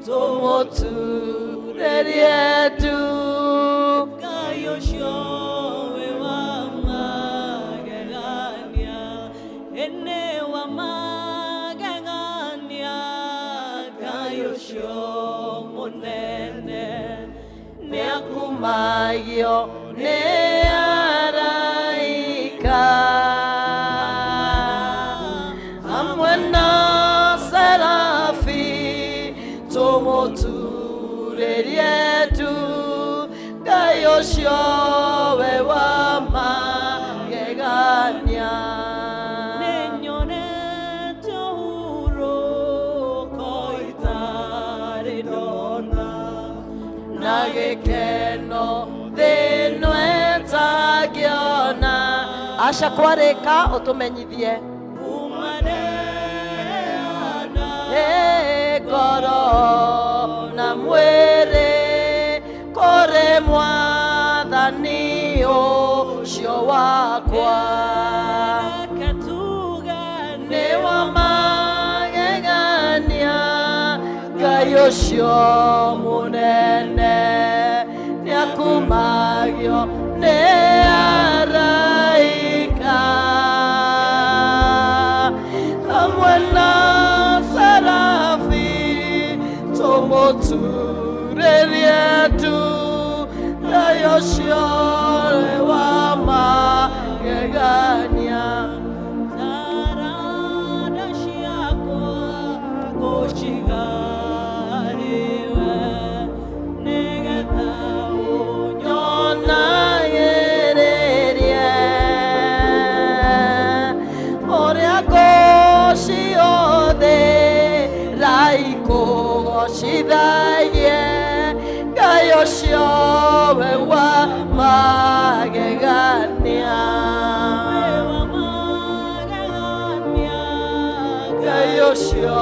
tũmũturĩrie ndu. Ngai ũcio wĩ wa magegania, nĩ wa magegania Ngai ũcio mũnene, nĩ akumagio nĩ araika hamwe na serafi tũmũturĩrie ndu. Ngai ũcio we wa magegania, nĩnyonete ũhurũko itarĩ ndona, na gĩkeno thĩno ĩtangĩona. Asha kwarĩka ũtũmenyithie. Ngoro na mwĩrĩ kũrĩ Mwathani ũcio wakwa, nĩ wa magegania Ngai ũcio mũnene, nĩ akumagio nĩ araika hamwe na serafi tũmũturĩrie ndu. Ngai ũcio wĩ wa magegania, taranda ciakwa ngũcigariwe nĩgetha ũnyonagĩrĩrie ũrĩa ngũciũthĩra ikũgocithagie. Ngai ũcio we wa magegania, Ngai ũcio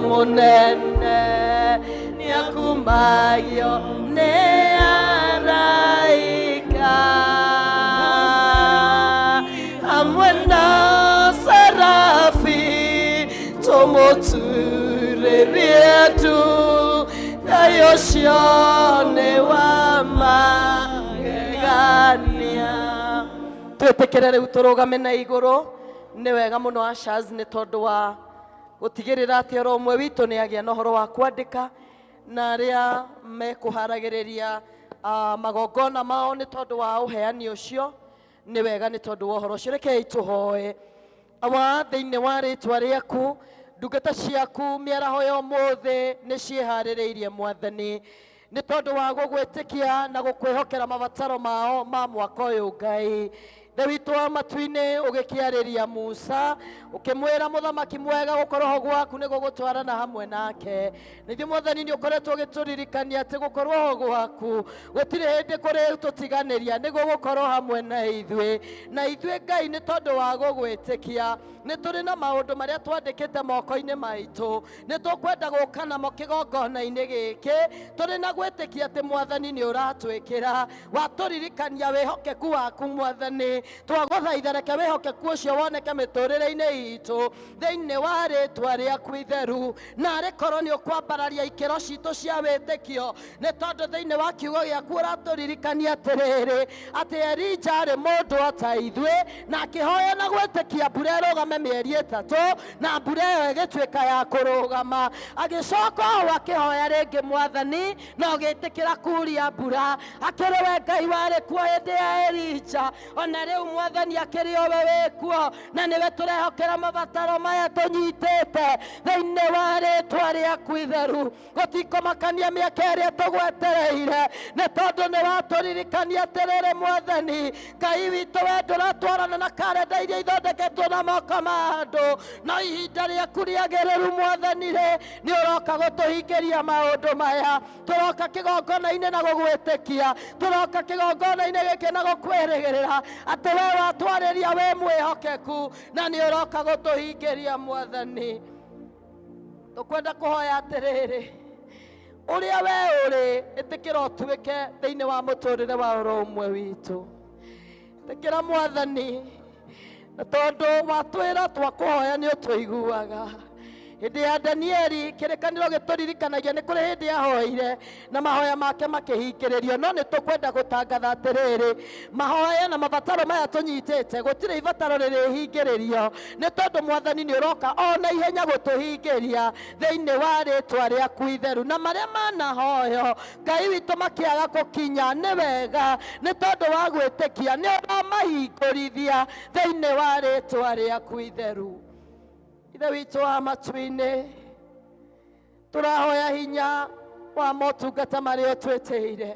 mũnene, nĩ akumagio nĩ araika hamwe na serafi tũmũturĩrie ndu. Ngai ũcio nĩ wa magegania. Twĩtĩkĩre rĩu tũrũgame na igũrũ. Nĩ wega mũno Ashas nĩ tondũ wa gũtigĩrĩra atĩ oro ũmwe witũ nĩ agĩa na ũhoro wa kwandĩka, na arĩa mekũharagĩrĩria magongona mao nĩ tondũ wa ũheani ũcio. Nĩ wega nĩ tondũ wa ũhoro ũcio. Rekei tũhoe. Awa thĩinĩ wa rĩtwa rĩaku, ndungata ciaku mĩaraho ya ũmũthĩ nĩ ciĩharĩrĩirie Mwathani, nĩ tondũ wa gũgwĩtĩkia na gũkwĩhokera mabataro mao ma mwaka ũyũ Ngai. Ithe witũ wa matu-inĩ ũgĩkĩarĩria Musa ũkĩmwĩra mũthamaki mwega gũkorwo ho gwaku nĩguo gũtwarana hamwe nake. Na ithuĩ Mwathani nĩ ũkoretwo ũgĩtũririkania atĩ gũkorwo ho gwaku gũtirĩ hĩndĩ kũrĩ tũtiganĩria nĩguo gũkorwo hamwe na ithuĩ. Na ithuĩ Ngai nĩ tondũ wa gũgwĩtĩkia nĩ tũrĩ na maũndũ marĩa twandĩkĩte moko-inĩ maitũ, nĩ tũkwenda gũka namo kĩgongona-inĩ gĩkĩ tũrĩ na gwĩtĩkia atĩ Mwathani nĩ ũratwĩkĩra. Watũririkania wĩhokeku waku Mwathani, twagũthaitha reke wĩhokeku ũcio woneke mĩtũrĩre-inĩ itũ thĩinĩ wa rĩtwa rĩaku itheru. Narĩ korwo nĩ ũkwambararia ikĩro citũ cia wĩtĩkio, nĩ tondũ thĩinĩ wa kiugo gĩaku ũratũririkania atĩrĩrĩ atĩ Elija arĩ mũndũ o ta ithuĩ na akĩhoya na gwĩtĩkia mbura ĩrũgame mĩeri ĩtatũ, na mbura ĩyo ĩgĩtuĩka ya kũrũgama. Agĩcoka o akĩhoya rĩngĩ Mwathani na ũgĩtĩkĩra kuria mbura. Akĩrĩ we Ngai warĩ kuo hĩndĩ ya Elija, ona rĩu Mwathani akĩrĩ o we wĩ kuo, na nĩwe tũrehokera mabataro maya tũnyitĩte thĩinĩ wa rĩtwa rĩaku itheru. Gũtikũmakania mĩaka ĩrĩa tũgwetereire, nĩ tondũ nĩ watũririkania atĩrĩrĩ Mwathani Ngai witũ we ndũratwarana na karenda iria ithondeketwo na moko ma andũ, no ihinda rĩaku rĩagĩrĩru Mwathani rĩ nĩ ũroka gũtũhingĩria maũndũ maya. Tũroka kĩgongona-inĩ na gũgwĩtĩkia, tũroka kĩgongona-inĩ gĩkĩ na gũkwĩrĩgĩrĩra atĩ we watwarĩria we mwĩhokeku na nĩ ũroka gũtũhingĩria Mwathani. Tũkwenda kũhoya atĩrĩrĩ, ũrĩa we ũrĩ ĩtĩkĩra ũtuĩke thĩinĩ wa mũtũrĩre wa oro ũmwe witũ. Ĩtĩkĩra Mwathani, tondũ watwĩra twakũhoya nĩ ũtũiguaga. Hĩndĩ ya Danieli kĩrĩkanĩro gĩtũririkanagia nĩ kũrĩ hĩndĩ yahoire na mahoya make makĩhingĩrĩrio, no nĩ tũkwenda gũtangatha atĩrĩrĩ mahoya na mabataro maya tũnyitĩte gũtirĩ ibataro rĩrĩhingĩrĩrio, nĩ tondũ Mwathani nĩ ũroka o na ihenya gũtũhingĩria thĩinĩ wa rĩtwa rĩaku itheru. Na marĩa manahoyo Ngai witũ makĩaga gũkinya nĩ wega, nĩ tondũ wa gwĩtĩkia nĩ ũramahingũrithia thĩinĩ wa rĩtwa rĩaku itheru. Ithe witũ wa matu-inĩ tũrahoya hinya wa motungata marĩa ũtwĩtĩire.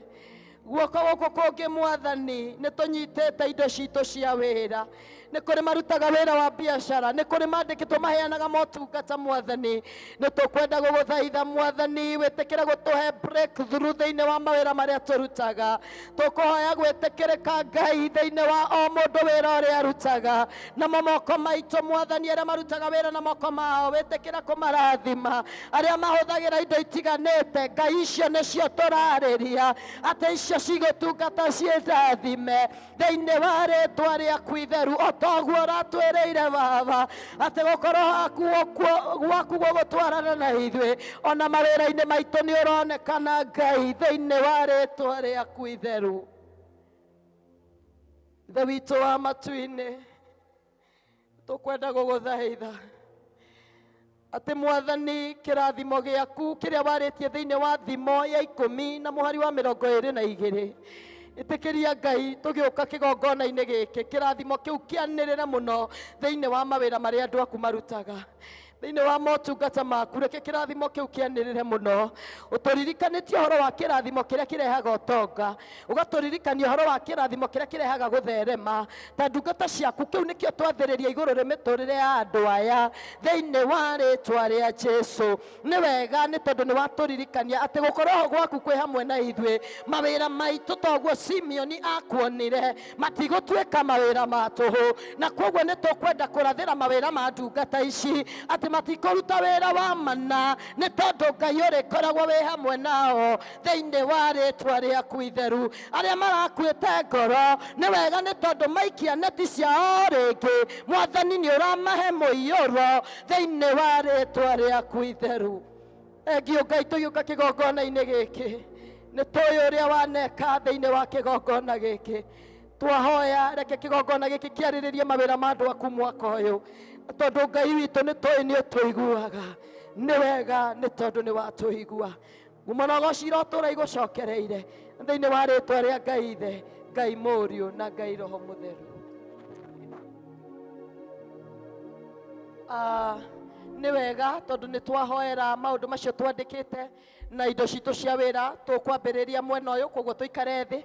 Guoko gũkũ kũngĩ Mwathani nĩ tũnyitĩte indo citũ cia wĩra, nĩ kũrĩ marutaga wĩra wa biacara, nĩ kũrĩ mandĩkĩtwo maheanaga motungata Mwathani. Nĩ tũkwenda gũgũthaitha Mwathani wĩtĩkĩre gũtũhe breakthrough thĩinĩ wa mawĩra marĩa tũrutaga. Tũkũhoya gwĩtĩkĩrĩka Ngai thĩinĩ wa o mũndũ wĩra ũrĩa arutaga na moko maitũ Mwathani. Arĩa marutaga wĩra na moko mao wĩtĩkĩra kũmarathima, arĩa mahũthagĩra indo itiganĩte Ngai icio nĩcio tũrarĩria atĩ icio cigũtungata ciĩndathime thĩinĩ wa rĩtwa rĩaku itheru. Toguo ũratwĩrĩire Baba atĩ gũkorwo gwaku gũgũtwarana na ithuĩ ona mawĩra-inĩ maitũ nĩ ũronekana Ngai thĩinĩ wa rĩtwa rĩaku itheru. Ithe witũ wa matu-inĩ tũkwenda gũgũthaitha atĩ Mwathani kĩrathimo gĩaku kĩrĩa warĩtie thĩinĩ wa thimo ya 10 na mũhari wa 22 ĩtĩkĩria Ngai tũgĩũka kĩgongona-inĩ gĩkĩ kĩrathimo kĩu kĩanĩrĩre mũno thĩinĩ wa mawĩra marĩa andũ aku marutaga, thĩinĩ wa motungata maku. Reke kĩrathimo kĩu kĩanĩrĩre mũno. Ũtũririkanĩtie ũhoro wa kĩrathimo kĩrĩa kĩrehaga ũtonga, ũgatũririkania ũhoro wa kĩrathimo kĩrĩa kĩrehaga gũtherema ta ndungata ciaku. Kĩu nĩkĩo twathĩrĩria igũrũ rĩ mĩtũrĩre ya andũ aya thĩinĩ wa rĩtwa rĩa Jesũ. Nĩ wega nĩ tondũ nĩ watũririkania atĩ gũkorwo gwaku kwĩ hamwe na ithuĩ. Mawĩra maitũ toguo Simeoni akuonire matigũtuĩka mawĩra ma tũhũ, na kwoguo nĩ tũkwenda kũrathĩra mawĩra ma ndungata ici atĩ matikũruta wĩra wa mana, nĩ tondũ Ngai ũrĩkoragwo wĩ hamwe nao thĩinĩ wa rĩtwa rĩaku itheru. Arĩa marakuĩte ngoro nĩ wega nĩ tondũ maikia neti ciao rĩngĩ Mwathani nĩ ũramahe mũiyũro thĩinĩ wa rĩtwa rĩaku itheru. Engio Ngai tũgĩũka kĩgongona-inĩ gĩkĩ nĩ tũĩ ũrĩa waneka thĩinĩ wa kĩgongona gĩkĩ. Twahoya reke kĩgongona gĩkĩ kĩarĩrĩrie mawĩra ma andũ aku mwaka ũyũ, tondũ Ngai witũ nĩ tũĩ nĩ ũtũiguaga. Nĩ wega nĩ tondũ nĩ watũigua. Ngumana gũcira ũtũũra igũcokereire thĩinĩ wa rĩtwa rĩa Ngai Ithe, Ngai Mũriũ na Ngai Roho Mũtheru. Nĩ wega tondũ nĩ twahoera maũndũ macio twandĩkĩte na indo citũ cia wĩra. Tũkwambĩrĩria mwena ũyũ, koguo tũikare thĩ.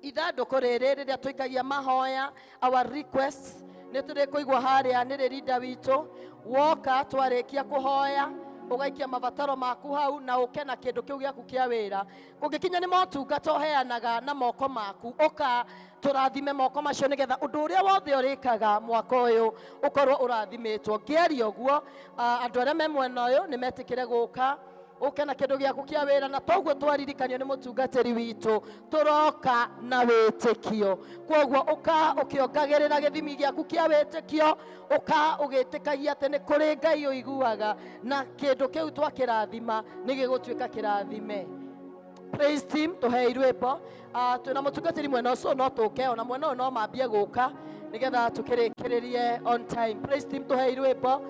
ithandũkũ rĩrĩ rĩrĩa tũikagia mahoya our requests nĩ tũrĩ kũigua harĩa nĩ rĩrinda witũ woka twarĩkia kũhoya ũgaikia mabataro maku hau na ũke na kĩndũ kĩu gĩaku kĩa wĩra kũngĩkinya nĩ motungata ũheanaga na moko maku ũka tũrathime moko macio nĩgetha ũndũ ũrĩa wothe ũrĩkaga mwaka ũyũ ũkorwo ũrathimĩtwo ngĩaria ũguo andũ arĩa me mwena ũyũ nĩ metĩkĩre gũka ũke na kĩndũ gĩaku kĩa wĩra na toguo twaririkanio nĩ mũtungatĩri witũ tũroka na wĩtĩkio kwoguo ũka ũkĩongagĩrĩra gĩthimi gĩaku kĩa wĩtĩkio ũka ũgĩtĩkagia atĩ nĩ kũrĩ Ngai ũiguaga na kĩndũ kĩu twakĩrathima nĩ gĩgũtuĩka kĩrathime. Praise team tũhe irwĩmbo twĩna mũtungatĩri mwena ũcio no tũke ona mwena ũyũ no mambie gũka nĩgetha tũkĩrĩkĩrĩrie on time. Praise team tũhe irwĩmbo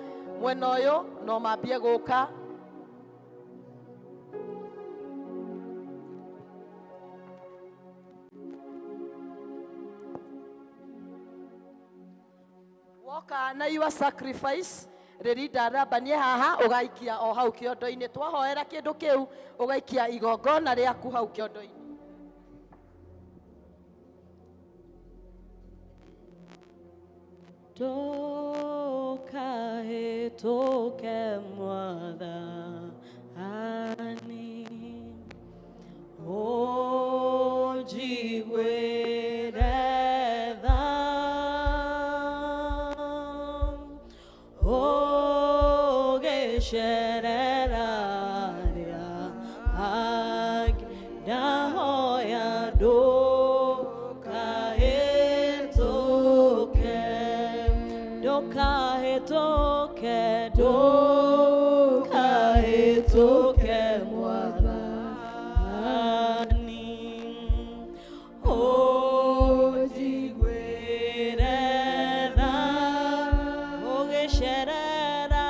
mwena ũyũ no mambie gũka. Woka na your sacrifice rĩrinda rambanie haha ũgaikia o hau kĩondo-inĩ twahoera kĩndũ kĩu ũgaikia igongona rĩaku hau kĩondo-inĩ. Tũke Mwathani ũnjiguĩre Sherera dahoya doka hetoke Mwathani ojigwere ogesherera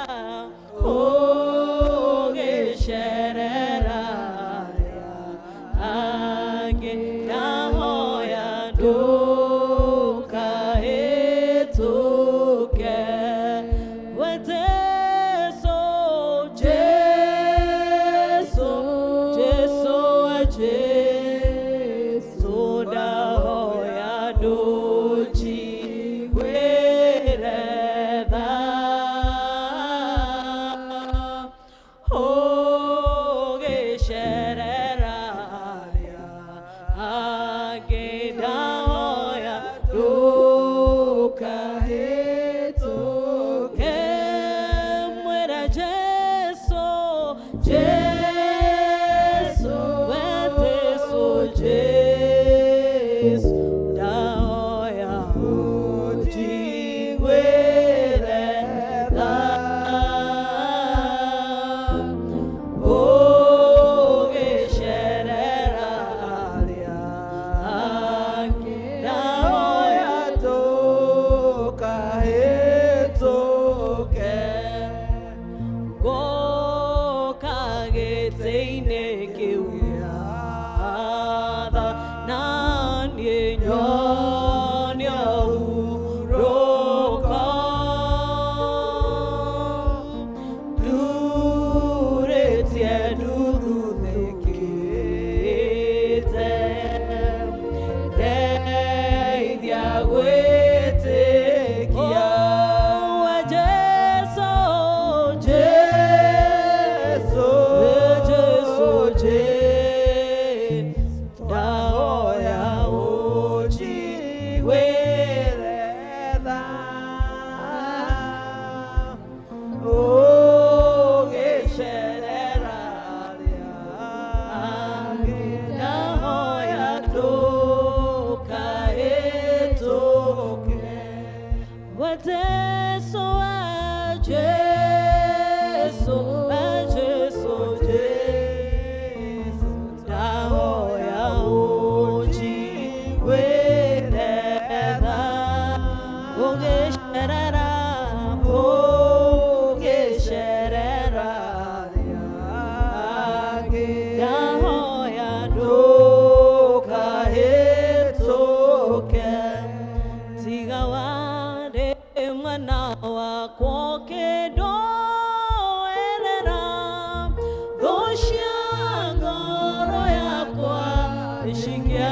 Shikia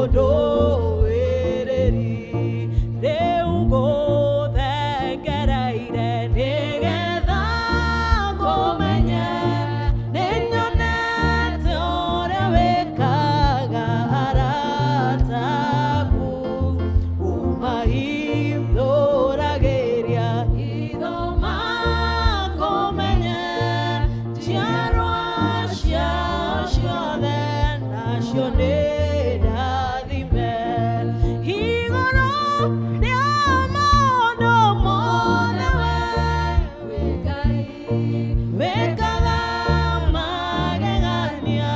mũndũ wĩrĩri rĩu ngũthengereire nĩgetha ngũmenye nĩnyonete ũrĩa wĩkaga arata aku umahithũragĩria hitho makũmenye njiarwa ciao ciothe nacio nĩ ndathime igũrũ rĩa maũndũ mothe we Ngai wĩkaga magegania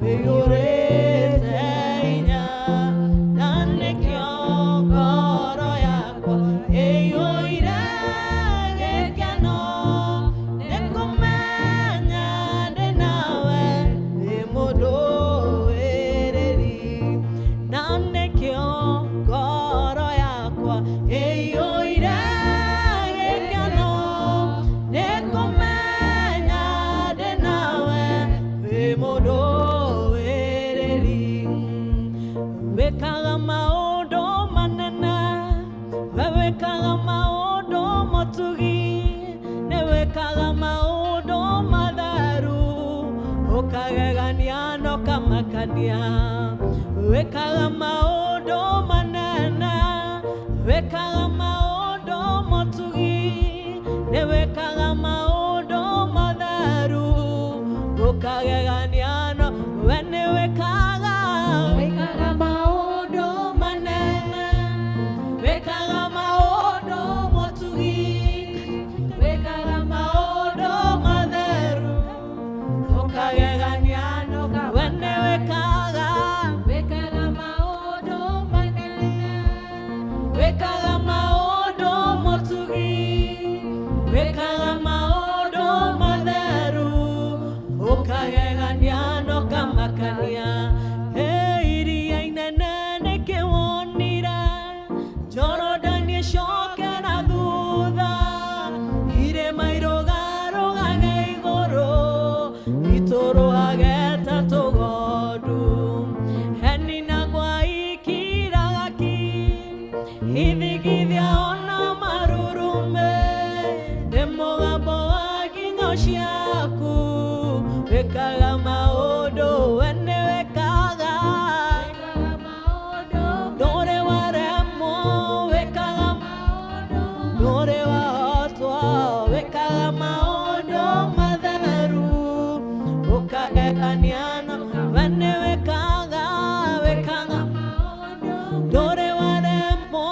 wĩiyũrĩte hinya na nĩkĩo ngoro yakwa ĩiyũire gĩkeno nĩkũmenya ndĩ nawe wĩ mũndũ wĩrĩri na nĩkĩo ngoro yakwa ĩiyũire gĩkeno nĩkũmenya ndĩ nawe wĩ mũndũ wĩrĩri wĩkaga maũndũ manene we wĩkaga maũndũ mũtugi nĩ wĩkaga maũndũ matheru ũkagegania na ũkamakania wĩkaga maũndũ manene wĩkaga maũndũ mũtugi nĩ wĩkaga maũndũ matheru ũkagegania na we nĩ wĩkaga maũndũ manene wĩkaga maũndũ mũtugi wĩkaga maũndũ matheru ũkagegania na we nĩ wĩkaga maũndũ manene wĩkaga maũndũ mũtugi wĩkaga maũndũ matheru ũkagegania na ũkamakania iria inene nĩkĩwonire Jorodani ĩcoke na thutha irĩma irũgarũgage igũrũ itũrũgage ta tũgondu heni na gwaikiraga ki ithigithia ona marurume nĩ mũgambo wa ngingo ciaku wĩkaga maũndũ we nĩ wĩkaga ndũrĩ waremwo wĩkaga ndũrĩ wahotwo wĩkaga maũndũ matheru ũkagegania na we nĩ wĩkaga ndũrĩ waremwo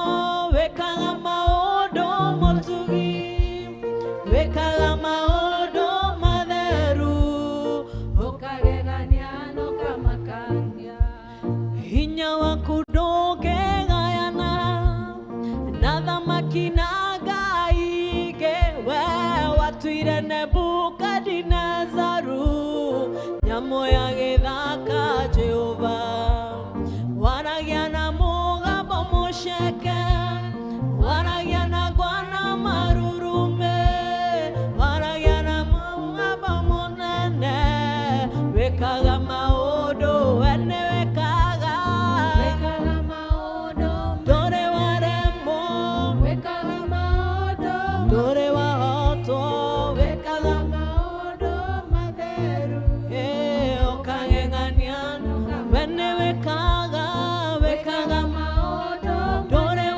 wĩkaga maũndũ mũtugi wĩkaga maũndũ matheru ũkagegania na ũkamakania hinya waku ndũngĩgayana na thamaki na ngai ingĩ we watuire Nebukadinezaru nyamũ ya gĩthaka Jehova waragia na mũgambo mũceke waragia na ngwana marurume waragia na mũgambo mũnene wĩkaga maũndũ we nĩ wĩkaga maũndũ ndũrĩ waremwo wĩkaga maũndũ ndũrĩ wahotwo wĩkaga maũndũ matheru ũkagegania we nĩ wĩkaga maũndũ ndũrĩ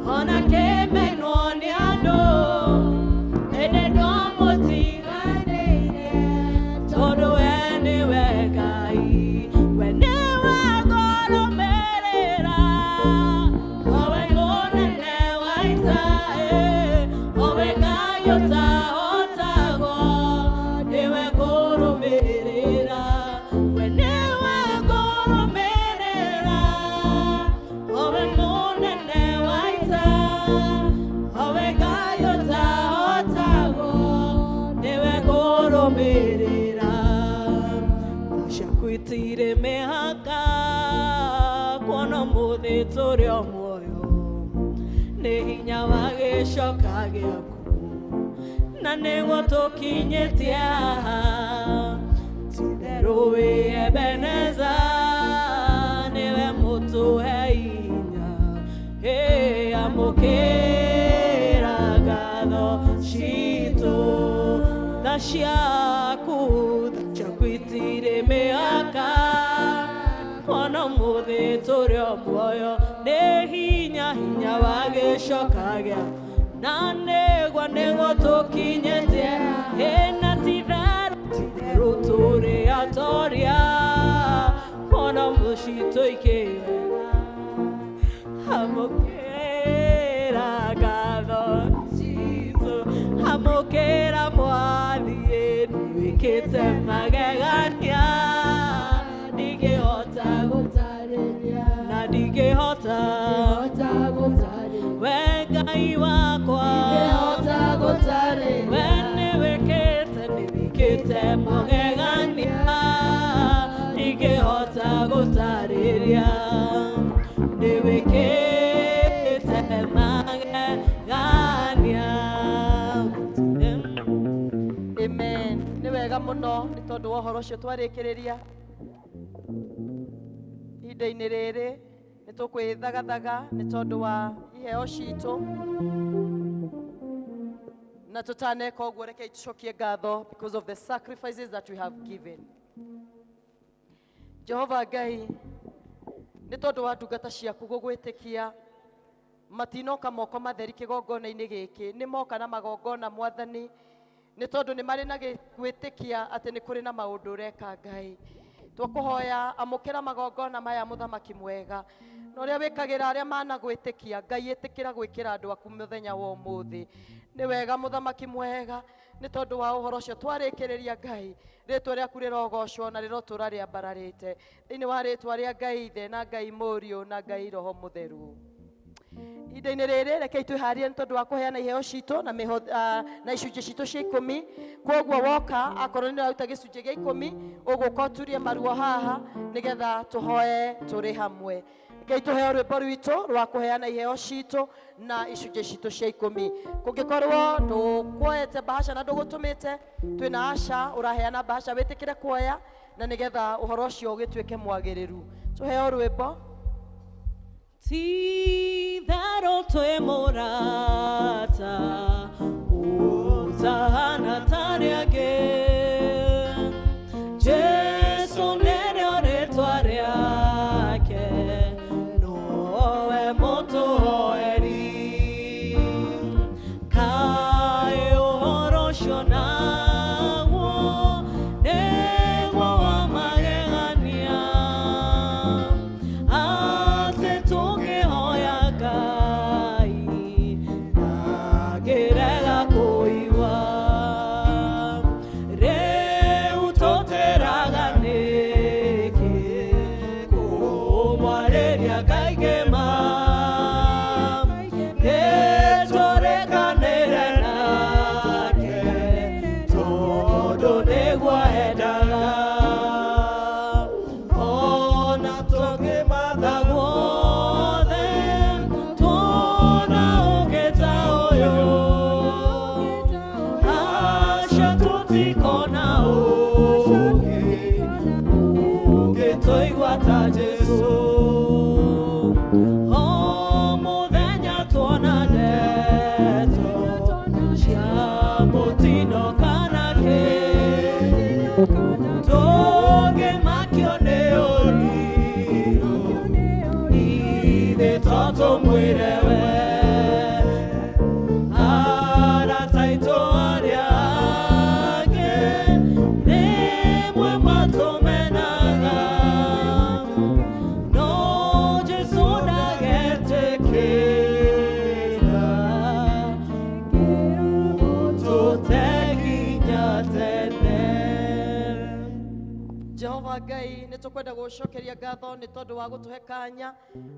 Ona que me no Awekayo tahotago Newe koromerera Shakwitire mehaka Kono muthe turi o muoyo Nĩ hinya wa gĩcoka gĩaku Na nĩguo tũkinyĩtie haha Ti-itherũ wĩ Ebeneza Nĩwe mũtũhe hinya Amũkĩra ngatho citũ Tha ciaku ciakwitire mĩhaka Ona mũthĩ tũrĩ o muoyo Nĩ hinya wa gĩcoka gĩaku Na nĩguo tũkinyĩtie Na ti-itherũ tũrĩ atoria Ona mũciĩ tũikĩire Amũkĩra ngatho citũ Amũkĩra mwathi Nĩwĩkĩte magegania Ndingĩhota gũtarĩria Na ndingĩhota We Ngai wakwa Ndingĩhota gũtarĩria We nĩwĩkĩte magegania Ndingĩhota gũtarĩria Nĩwĩkĩte magegania Amen. Nĩ wega mũno nĩ tondũ wa ũhoro ũcio twarĩkĩrĩria ihinda-inĩ rĩrĩ nĩ tũkwĩthagathaga nĩ tondũ wa iheo citũ na tũtaneka ũguo reke tũcokie ngatho because of the sacrifices that we have given. Jehova Ngai nĩ tondũ wa ndungata ciaku gũgwĩtĩkia matinoka moko matheri kĩgongona-inĩ gĩkĩ nĩ moka na magongona Mwathani nĩ tondũ nĩ marĩ na gwĩtĩkia atĩ nĩ kũrĩ na maũndũ ũreka Ngai. Twakũhoya amũkĩra magongona maya mũthamaki mwega na ũrĩa wĩkagĩra arĩa managwĩtĩkia Ngai ĩtĩkĩra gwĩkĩra andũ aku mũthenya wa ũmũthĩ. Nĩ wega mũthamaki mwega nĩ tondũ wa ũhoro ũcio twarĩkĩrĩria Ngai rĩtwa rĩaku rĩrogocwo na rĩrotũra rĩambararĩte thĩinĩ wa rĩtwa rĩa Ngai Ithe na Ngai Mũriũ na Ngai Roho Mũtheru. Ihinda-inĩ rĩrĩ rekei twĩharĩrie nĩ tondũ wa kũheana iheo citũ na icunjĩ citũ cia 10. Koguo woka akorwo nĩ ũraruta gĩcunjĩ gĩa 10 ũgũka ũturie maruo haha nĩgetha tũhoe tũrĩ hamwe. Rekei tũheo rwĩmbo rwitũ rwa kũheana iheo citũ na icunjĩ citũ cia 10. Kũngĩkorwo ndũkuoete bahasha na ndũgũtũmĩte twĩna Asha ũraheana bahasha wĩtĩkĩre kuoya na nĩgetha ũhoro ũcio ũgĩtuĩke mwagĩrĩru. Tũheo rwĩmbo. Ti-itherũ twĩ mũrata ũtahana tarĩ angĩ Jesũ nĩrĩo rĩtwa rĩake nowe mũtũhoeri kaĩ ũhoro ũcio naguo nĩguo wa magegania atĩ tũngĩhoya Ngai wa Ngai nĩ tũkwenda gũcokeria ngatho nĩ tondũ wa gũtũhe kanya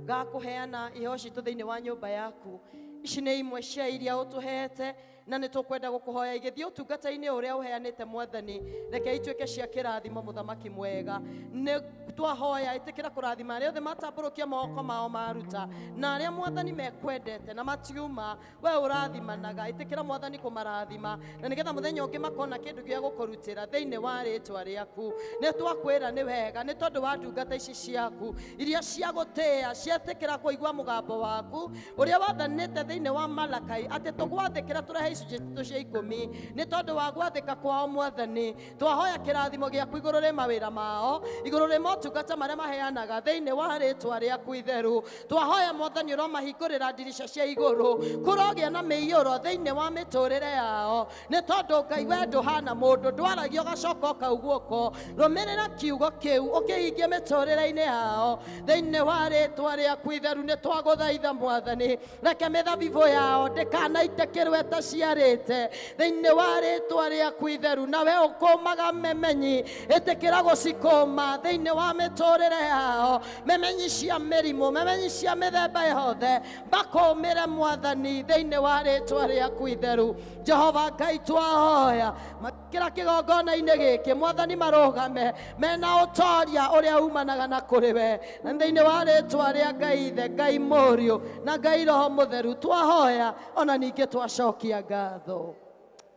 ga kũheana iheo citũ thĩinĩ wa nyũmba yaku. Ici nĩ imwe cia iria ũtũhete na nĩ tũkwenda gũkũhoya igĩthiĩ ũtungata-inĩ ũrĩa ũheanĩte Mwathani, reke ituĩke cia kĩrathimo mũthamaki mwega. Nĩ twahoya ĩtĩkĩra kũrathima arĩa othe matambũrũkia moko mao maruta na arĩa Mwathani mekwendete na matiuma we ũrathimanaga, ĩtĩkĩra Mwathani kũmarathima na nĩgetha mũthenya ũngĩ makona kĩndũ gĩa gũkũrutĩra thĩinĩ wa rĩtwa rĩaku. Nĩ twakwĩra nĩ wega nĩ tondũ wa ndungata ici ciaku iria cia gũtĩĩa cietĩkĩra kũigua mũgambo waku ũrĩa wathanĩte thĩinĩ wa Malakai atĩ tũgwathĩkĩra tũrehe icunjĩ citũ cia 10 nĩ tondũ wa gwathĩka kwao Mwathani. Twahoya kĩrathimo gĩaku igũrũ rĩ mawĩra mao, igũrũ rĩ motungata marĩa maheanaga thĩinĩ wa rĩtwa rĩaku itheru. Twahoya Mwathani ũromahingũrĩra ndirica cia igũrũ, kũrogĩa na mĩiyũro thĩinĩ wa mĩtũrĩre yao, nĩ tondũ Ngai we ndũhana mũndũ, ndwaragia ũgacoka ũkaigua ũko. Rũmĩrĩra kiugo kĩu ũkĩhingie mĩtũrĩre-inĩ yao thĩinĩ wa rĩtwa rĩaku itheru. Nĩ twagũthaitha Mwathani, reke mĩthabibũ yao ndĩkanaitĩkĩrwe ta ciarĩte thĩinĩ wa rĩtwa rĩaku itheru, nawe ũkũmaga memenyi ĩtĩkĩra gũcikũma thĩinĩ wa mĩtũrĩre yao, memenyi cia mĩrimũ, memenyi cia mĩthemba yothe makũmĩre Mwathani thĩinĩ wa rĩtwa rĩaku itheru. Jehova Ngai twahoya makĩra kĩgongona-inĩ gĩkĩ Mwathani marũgame mena ũtoria ũrĩa umanaga na kũrĩ we, na thĩinĩ wa rĩtwa rĩa Ngai Ithe, Ngai Mũriũ na Ngai Roho Mũtheru twahoya ona ningĩ twacokia ngatho.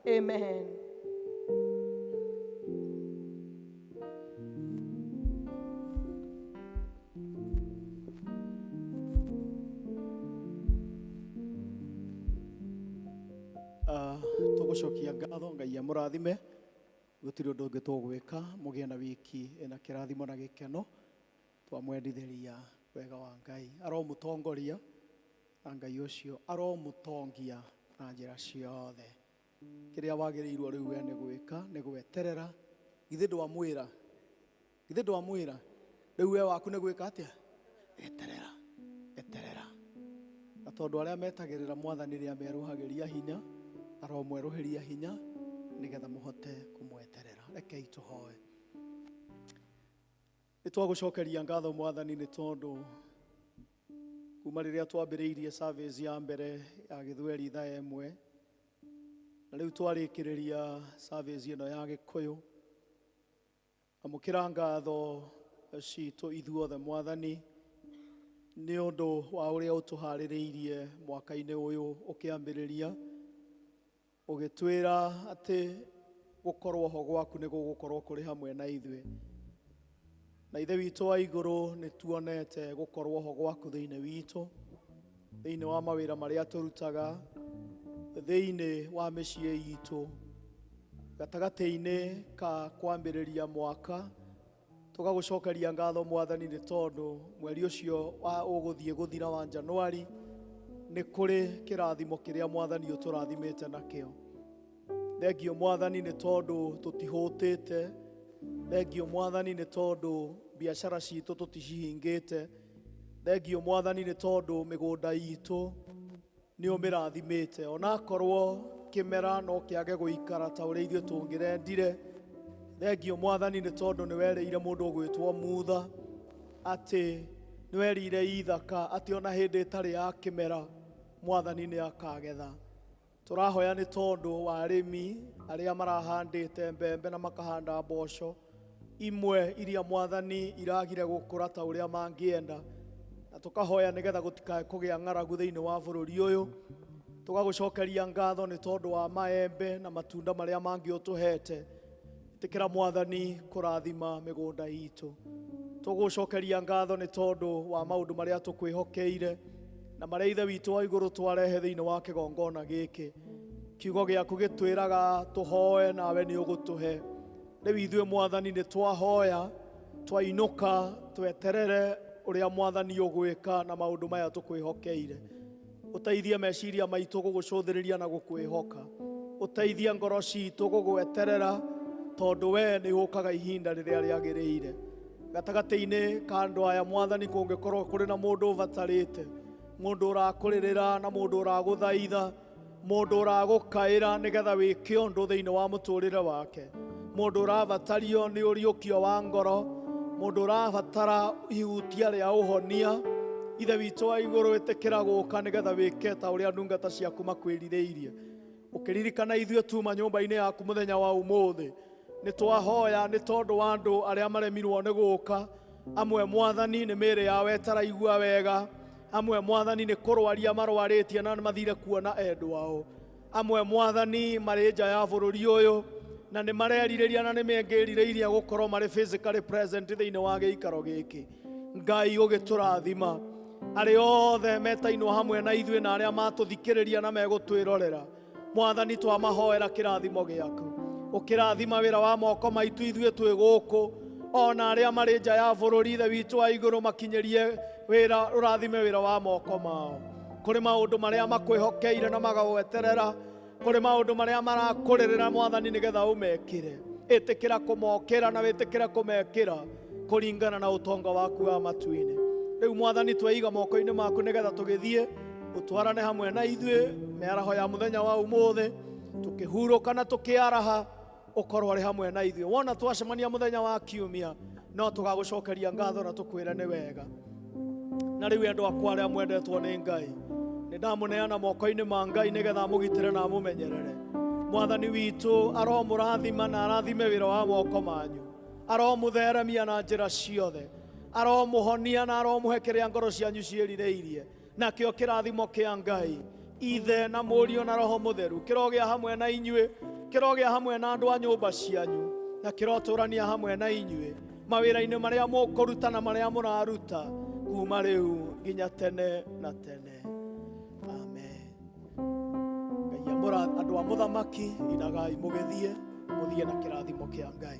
Amen. Tũgũcokia ngatho, Ngai amũrathime. Gũtirĩ ũndũ ũngĩ tũgwĩka, mũgĩe na wiki ĩna kĩrathimo na gĩkeno. Twamwendithĩria wega wa Ngai, aromũtongoria na Ngai ũcio aromũtongia na njĩra ciothe. Kĩrĩa wagĩrĩirwo rĩu we nĩ gwĩka nĩ gweterera. Githĩ ndwamwĩra rĩu we waku nĩ gwĩka atĩa? Eterera. Na tondũ arĩa metagĩrĩra Mwathani rĩrĩa merũhagĩria hinya aromwerũhĩria hinya nĩgetha mũhote kũmweterera. Rekei tũhoe. Nĩ twagũcokeria ngatho Mwathani nĩ tondũ kuma rĩrĩa twambĩrĩirie service ya mbere ya Gĩthweri thaa 1 na rĩu twarĩkĩrĩria service ĩno ya Gĩkũyũ, amũkĩra ngatho citũ ithuothe Mwathani nĩ ũndũ wa ũrĩa ũtũharĩrĩirie mwaka-inĩ ũyũ ũkĩambĩrĩria, ũgĩtwĩra atĩ gũkorwo ho gwaku nĩ gũgũkorwo kũrĩ hamwe na ithuĩ. Na Ithe witũ wa igũrũ nĩ tuonete gũkorwo ho gwaku thĩinĩ witũ, thĩinĩ wa mawĩra marĩa tũrutaga, thĩinĩ wa mĩciĩ itũ, gatagatĩ-inĩ ka kwambĩrĩria mwaka. Tũgagũcokeria ngatho Mwathani nĩ tondũ mweri ũcio ũgũthiĩ gũthira wa Januari nĩ kũrĩ kĩrathimo kĩrĩa Mwathani ũtũrathimĩte nakĩo. Thengio Mwathani nĩ tondũ tũtihũtĩte, thengio Mwathani nĩ tondũ biacara citũ tũticihingĩte, thengio Mwathani nĩ tondũ mĩgũnda itũ nĩ ũmĩrathimĩte. Onakorwo kĩmera no kĩage gũikara ta ũrĩa ithuĩ tũngĩrendire, thengio Mwathani nĩ tondũ nĩ werĩire mũndũ ũgwĩtwo Mutha atĩ nĩ werĩire Ithaka atĩ ona hĩndĩ ĩtarĩ ya kĩmera Mwathani nĩ akagetha. Tũrahoya nĩ tondũ wa arĩmi arĩa marahandĩte mbembe na makahanda mboco imwe iria Mwathani iragire gũkũra ta ũrĩa mangĩenda, na tũkahoya nĩgetha gũtikae kũgĩa ng'aragu thĩinĩ wa bũrũri ũyũ. Tũgagũcokeria ngatho nĩ tondũ wa maembe na matunda marĩa mangĩ ũtũhete. Ĩtĩkĩra Mwathani kũrathima mĩgũnda itũ. Tũgũcokeria ngatho nĩ tondũ wa maũndũ marĩa tũkwĩhokeire na marĩa Ithe witũ wa igũrũ twarehe thĩinĩ wa kĩgongona gĩkĩ. Kiugo gĩaku gĩtwĩraga tũhoe nawe nĩ ũgũtũhe. Rĩu ithuĩ Mwathani nĩ twahoya, twainũka tweterere ũrĩa Mwathani ũgwĩka na maũndũ maya tũkwĩhokeire. Ũteithie meciria maitũ gũgũcũthĩrĩria na gũkwĩhoka. Ũteithie ngoro citũ gũgweterera tondũ we nĩ ũkaga ihinda rĩrĩa rĩagĩrĩire. Gatagatĩ-inĩ ka andũ aya Mwathani kũngĩkorwo kũrĩ na mũndũ ũbatarĩte, mũndũ ũrakũrĩrĩra na mũndũ ũragũthaitha, mũndũ ũragũkaĩra nĩgetha wĩke ũndũ thĩinĩ wa mũtũrĩre wake, mũndũ ũrabatario nĩ ũriũkio wa ngoro, mũndũ ũrabatara ihutia rĩa ũhonia, ithe witũ wa igũrũ ĩtĩkĩra gũka nĩgetha wĩke ta ũrĩa ndungata ciaku makwĩrirĩirie. Ũkĩririkana ithuĩ tuma nyũmba-inĩ yaku mũthenya wa ũmũthĩ, nĩ twahoya nĩ tondũ wa andũ arĩa maremirwo nĩ gũka. Amwe Mwathani nĩ mĩĩrĩ yao ĩtaraigua wega, amwe Mwathani nĩ kũrwaria marwarĩtie na mathire kuona endwa ao, amwe Mwathani marĩ nja ya bũrũri ũyũ na nĩ marerirĩria na nĩ mengĩrirĩirie gũkorwo marĩ physically present thĩinĩ wa gĩikaro gĩkĩ. Ngai ũgĩtũrathima arĩ othe metainwo hamwe na ithuĩ na arĩa matũthikĩrĩria na megũtwĩrorera. Mwathani twamahoera kĩrathimo gĩaku, ũkĩrathima wĩra wa moko maitũ ithuĩ twĩ gũkũ, ona arĩa marĩ nja ya bũrũri ithe witũ wa igũrũ makinyĩrie wĩra, ũrathime wĩra wa moko mao. Kũrĩ maũndũ marĩa makwĩhokeire na magagweterera, kũrĩ maũndũ marĩa marakũrĩrĩra Mwathani nĩgetha ũmekĩre. Ĩtĩkĩra kũmokĩra na wĩtĩkĩra kũmekĩra kũringana na ũtonga waku wa matu-inĩ. Rĩu Mwathani tweiga moko-inĩ maku nĩgetha tũgĩthiĩ ũtwarane hamwe na ithuĩ mĩaraho ya mũthenya wa ũmũthĩ, tũkĩhurũka na tũkĩaraha, ũkorwo arĩ hamwe na ithuĩ. Wona twacemania mũthenya wa kiumia, no tũgagũcokeria ngatho na tũkwĩre nĩ wega. Na rĩu endwa akwa arĩa mwendetwo nĩ Ngai, nĩ ndamũneana moko-inĩ ma Ngai nĩgetha amũgitĩre na amũmenyerere. Mwathani witũ aromũrathima na arathime wĩra wa moko manyu, aromũtheremia na njĩra ciothe, aromũhonia na aromũhe kĩrĩa ngoro cianyu ciĩrirĩirie. Nakĩo kĩrathimo kĩa Ngai Ithe na Mũriũ na Roho Mũtheru kĩrogĩa hamwe na inyuĩ, kĩrogĩa hamwe na andũ a nyũmba cianyu, na kĩrotũrania hamwe na inyuĩ mawĩra-inĩ marĩa mũkũruta na marĩa mũraruta kuma rĩu nginya tene na tene. Amen. Ngai amũra andũ a mũthamaki, inagai mũgĩthiĩ mũthiĩ na kĩrathimo kĩa Ngai.